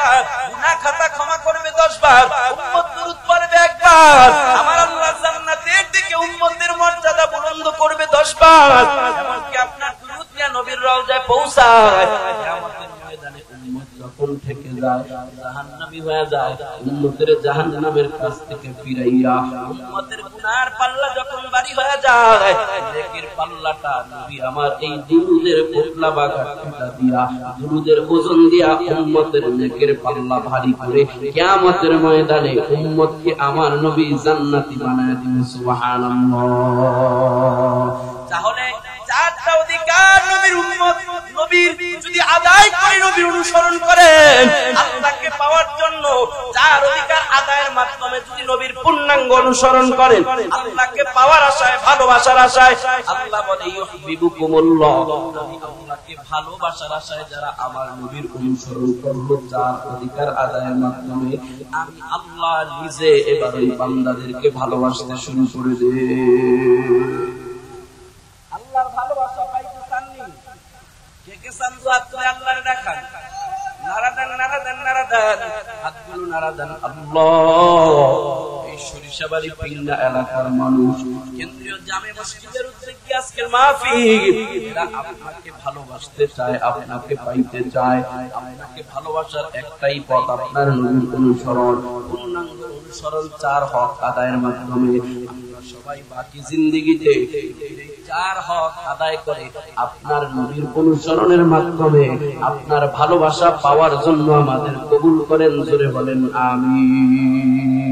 বার, গুনাহ খাতা ক্ষমা করবে 10 বার, উম্মত দুরূদ পড়বে 1 বার, আমার আল্লাহ জান্নাতের দিকে উম্মতের মর্যাদা বুলন্দ করবে 10 বার। এমনকি আপনার দুরূদ নিয়ে নবীর রওজায় পৌঁছায়। কিয়ামতের ময়দানে উম্মত যখন থেকে যায়, জাহান্নামী হয়ে যায়, উম্মতের জাহান্নামের কাছ থেকে ফিরাইয়া উম্মতের গুনার পাল্লা যখন ভারী হয়ে যায়, নেকির পাল্লাটা নবী আমার এই দুরূদের পোটলা বাগাটা দিয়া, দুরূদের ওজন দিয়া উম্মতের নেকির পাল্লা ভারী করে কিয়ামতের ময়দানে উম্মতকে আমার নবী জান্নাতি বানায় দিবেন। সুবহানাল্লাহ। তাহলে চারটা অধিকার নবীর উম্মত নবীর যদি আদায় করে, নবীর অনুসরণ করেন আল্লাহকে পাওয়ার জন্য, চার অধিকার আদায়ের মাধ্যমে যদি নবীর পূর্ণাঙ্গ অনুসরণ করেন আল্লাহকে পাওয়ার আশায়, ভালোবাসার আশায়, আল্লাহ বলে ইউহিব্বুকুমুল্লাহ, আমি আল্লাহকে ভালোবাসার আশায় যারা আমার নবীর অনুসরণ করলো চার অধিকার আদায়ের মাধ্যমে, আমি আল্লাহ নিজে এবার এই বান্দাদেরকে ভালোবাসতে শুরু করে দেব। আল্লাহর ভালোবাসা পাইতে চাননি? কে কে চান দুহাত তুলে আল্লাহরে দেখান। নারাদান নারাদান নারাদান, হাতগুলো নারাদান। আল্লাহ, এই সরিষাবাড়ি পিন্ডা এলাকার মানুষ, কেন্দ্রীয় জামে মসজিদের উদ্যোগে আজকের মাহফিল, এরা আপনাকে ভালোবাসতে চায়, আপনাকে পাইতে চায়। আপনাকে ভালোবাসার একটাই পথ, আপনার নবীর অনুসরণ, পূর্ণাঙ্গ অনুসরণ, চার হক আদায়ের মাধ্যমে। আমরা সবাই বাকি জিন্দেগিতে চার হক আদায় করে আপনার নবীর অনুসরণের মাধ্যমে আপনার ভালোবাসা পাওয়ার জন্য আমাদের কবুল করেন। জোরে বলেন আমিন।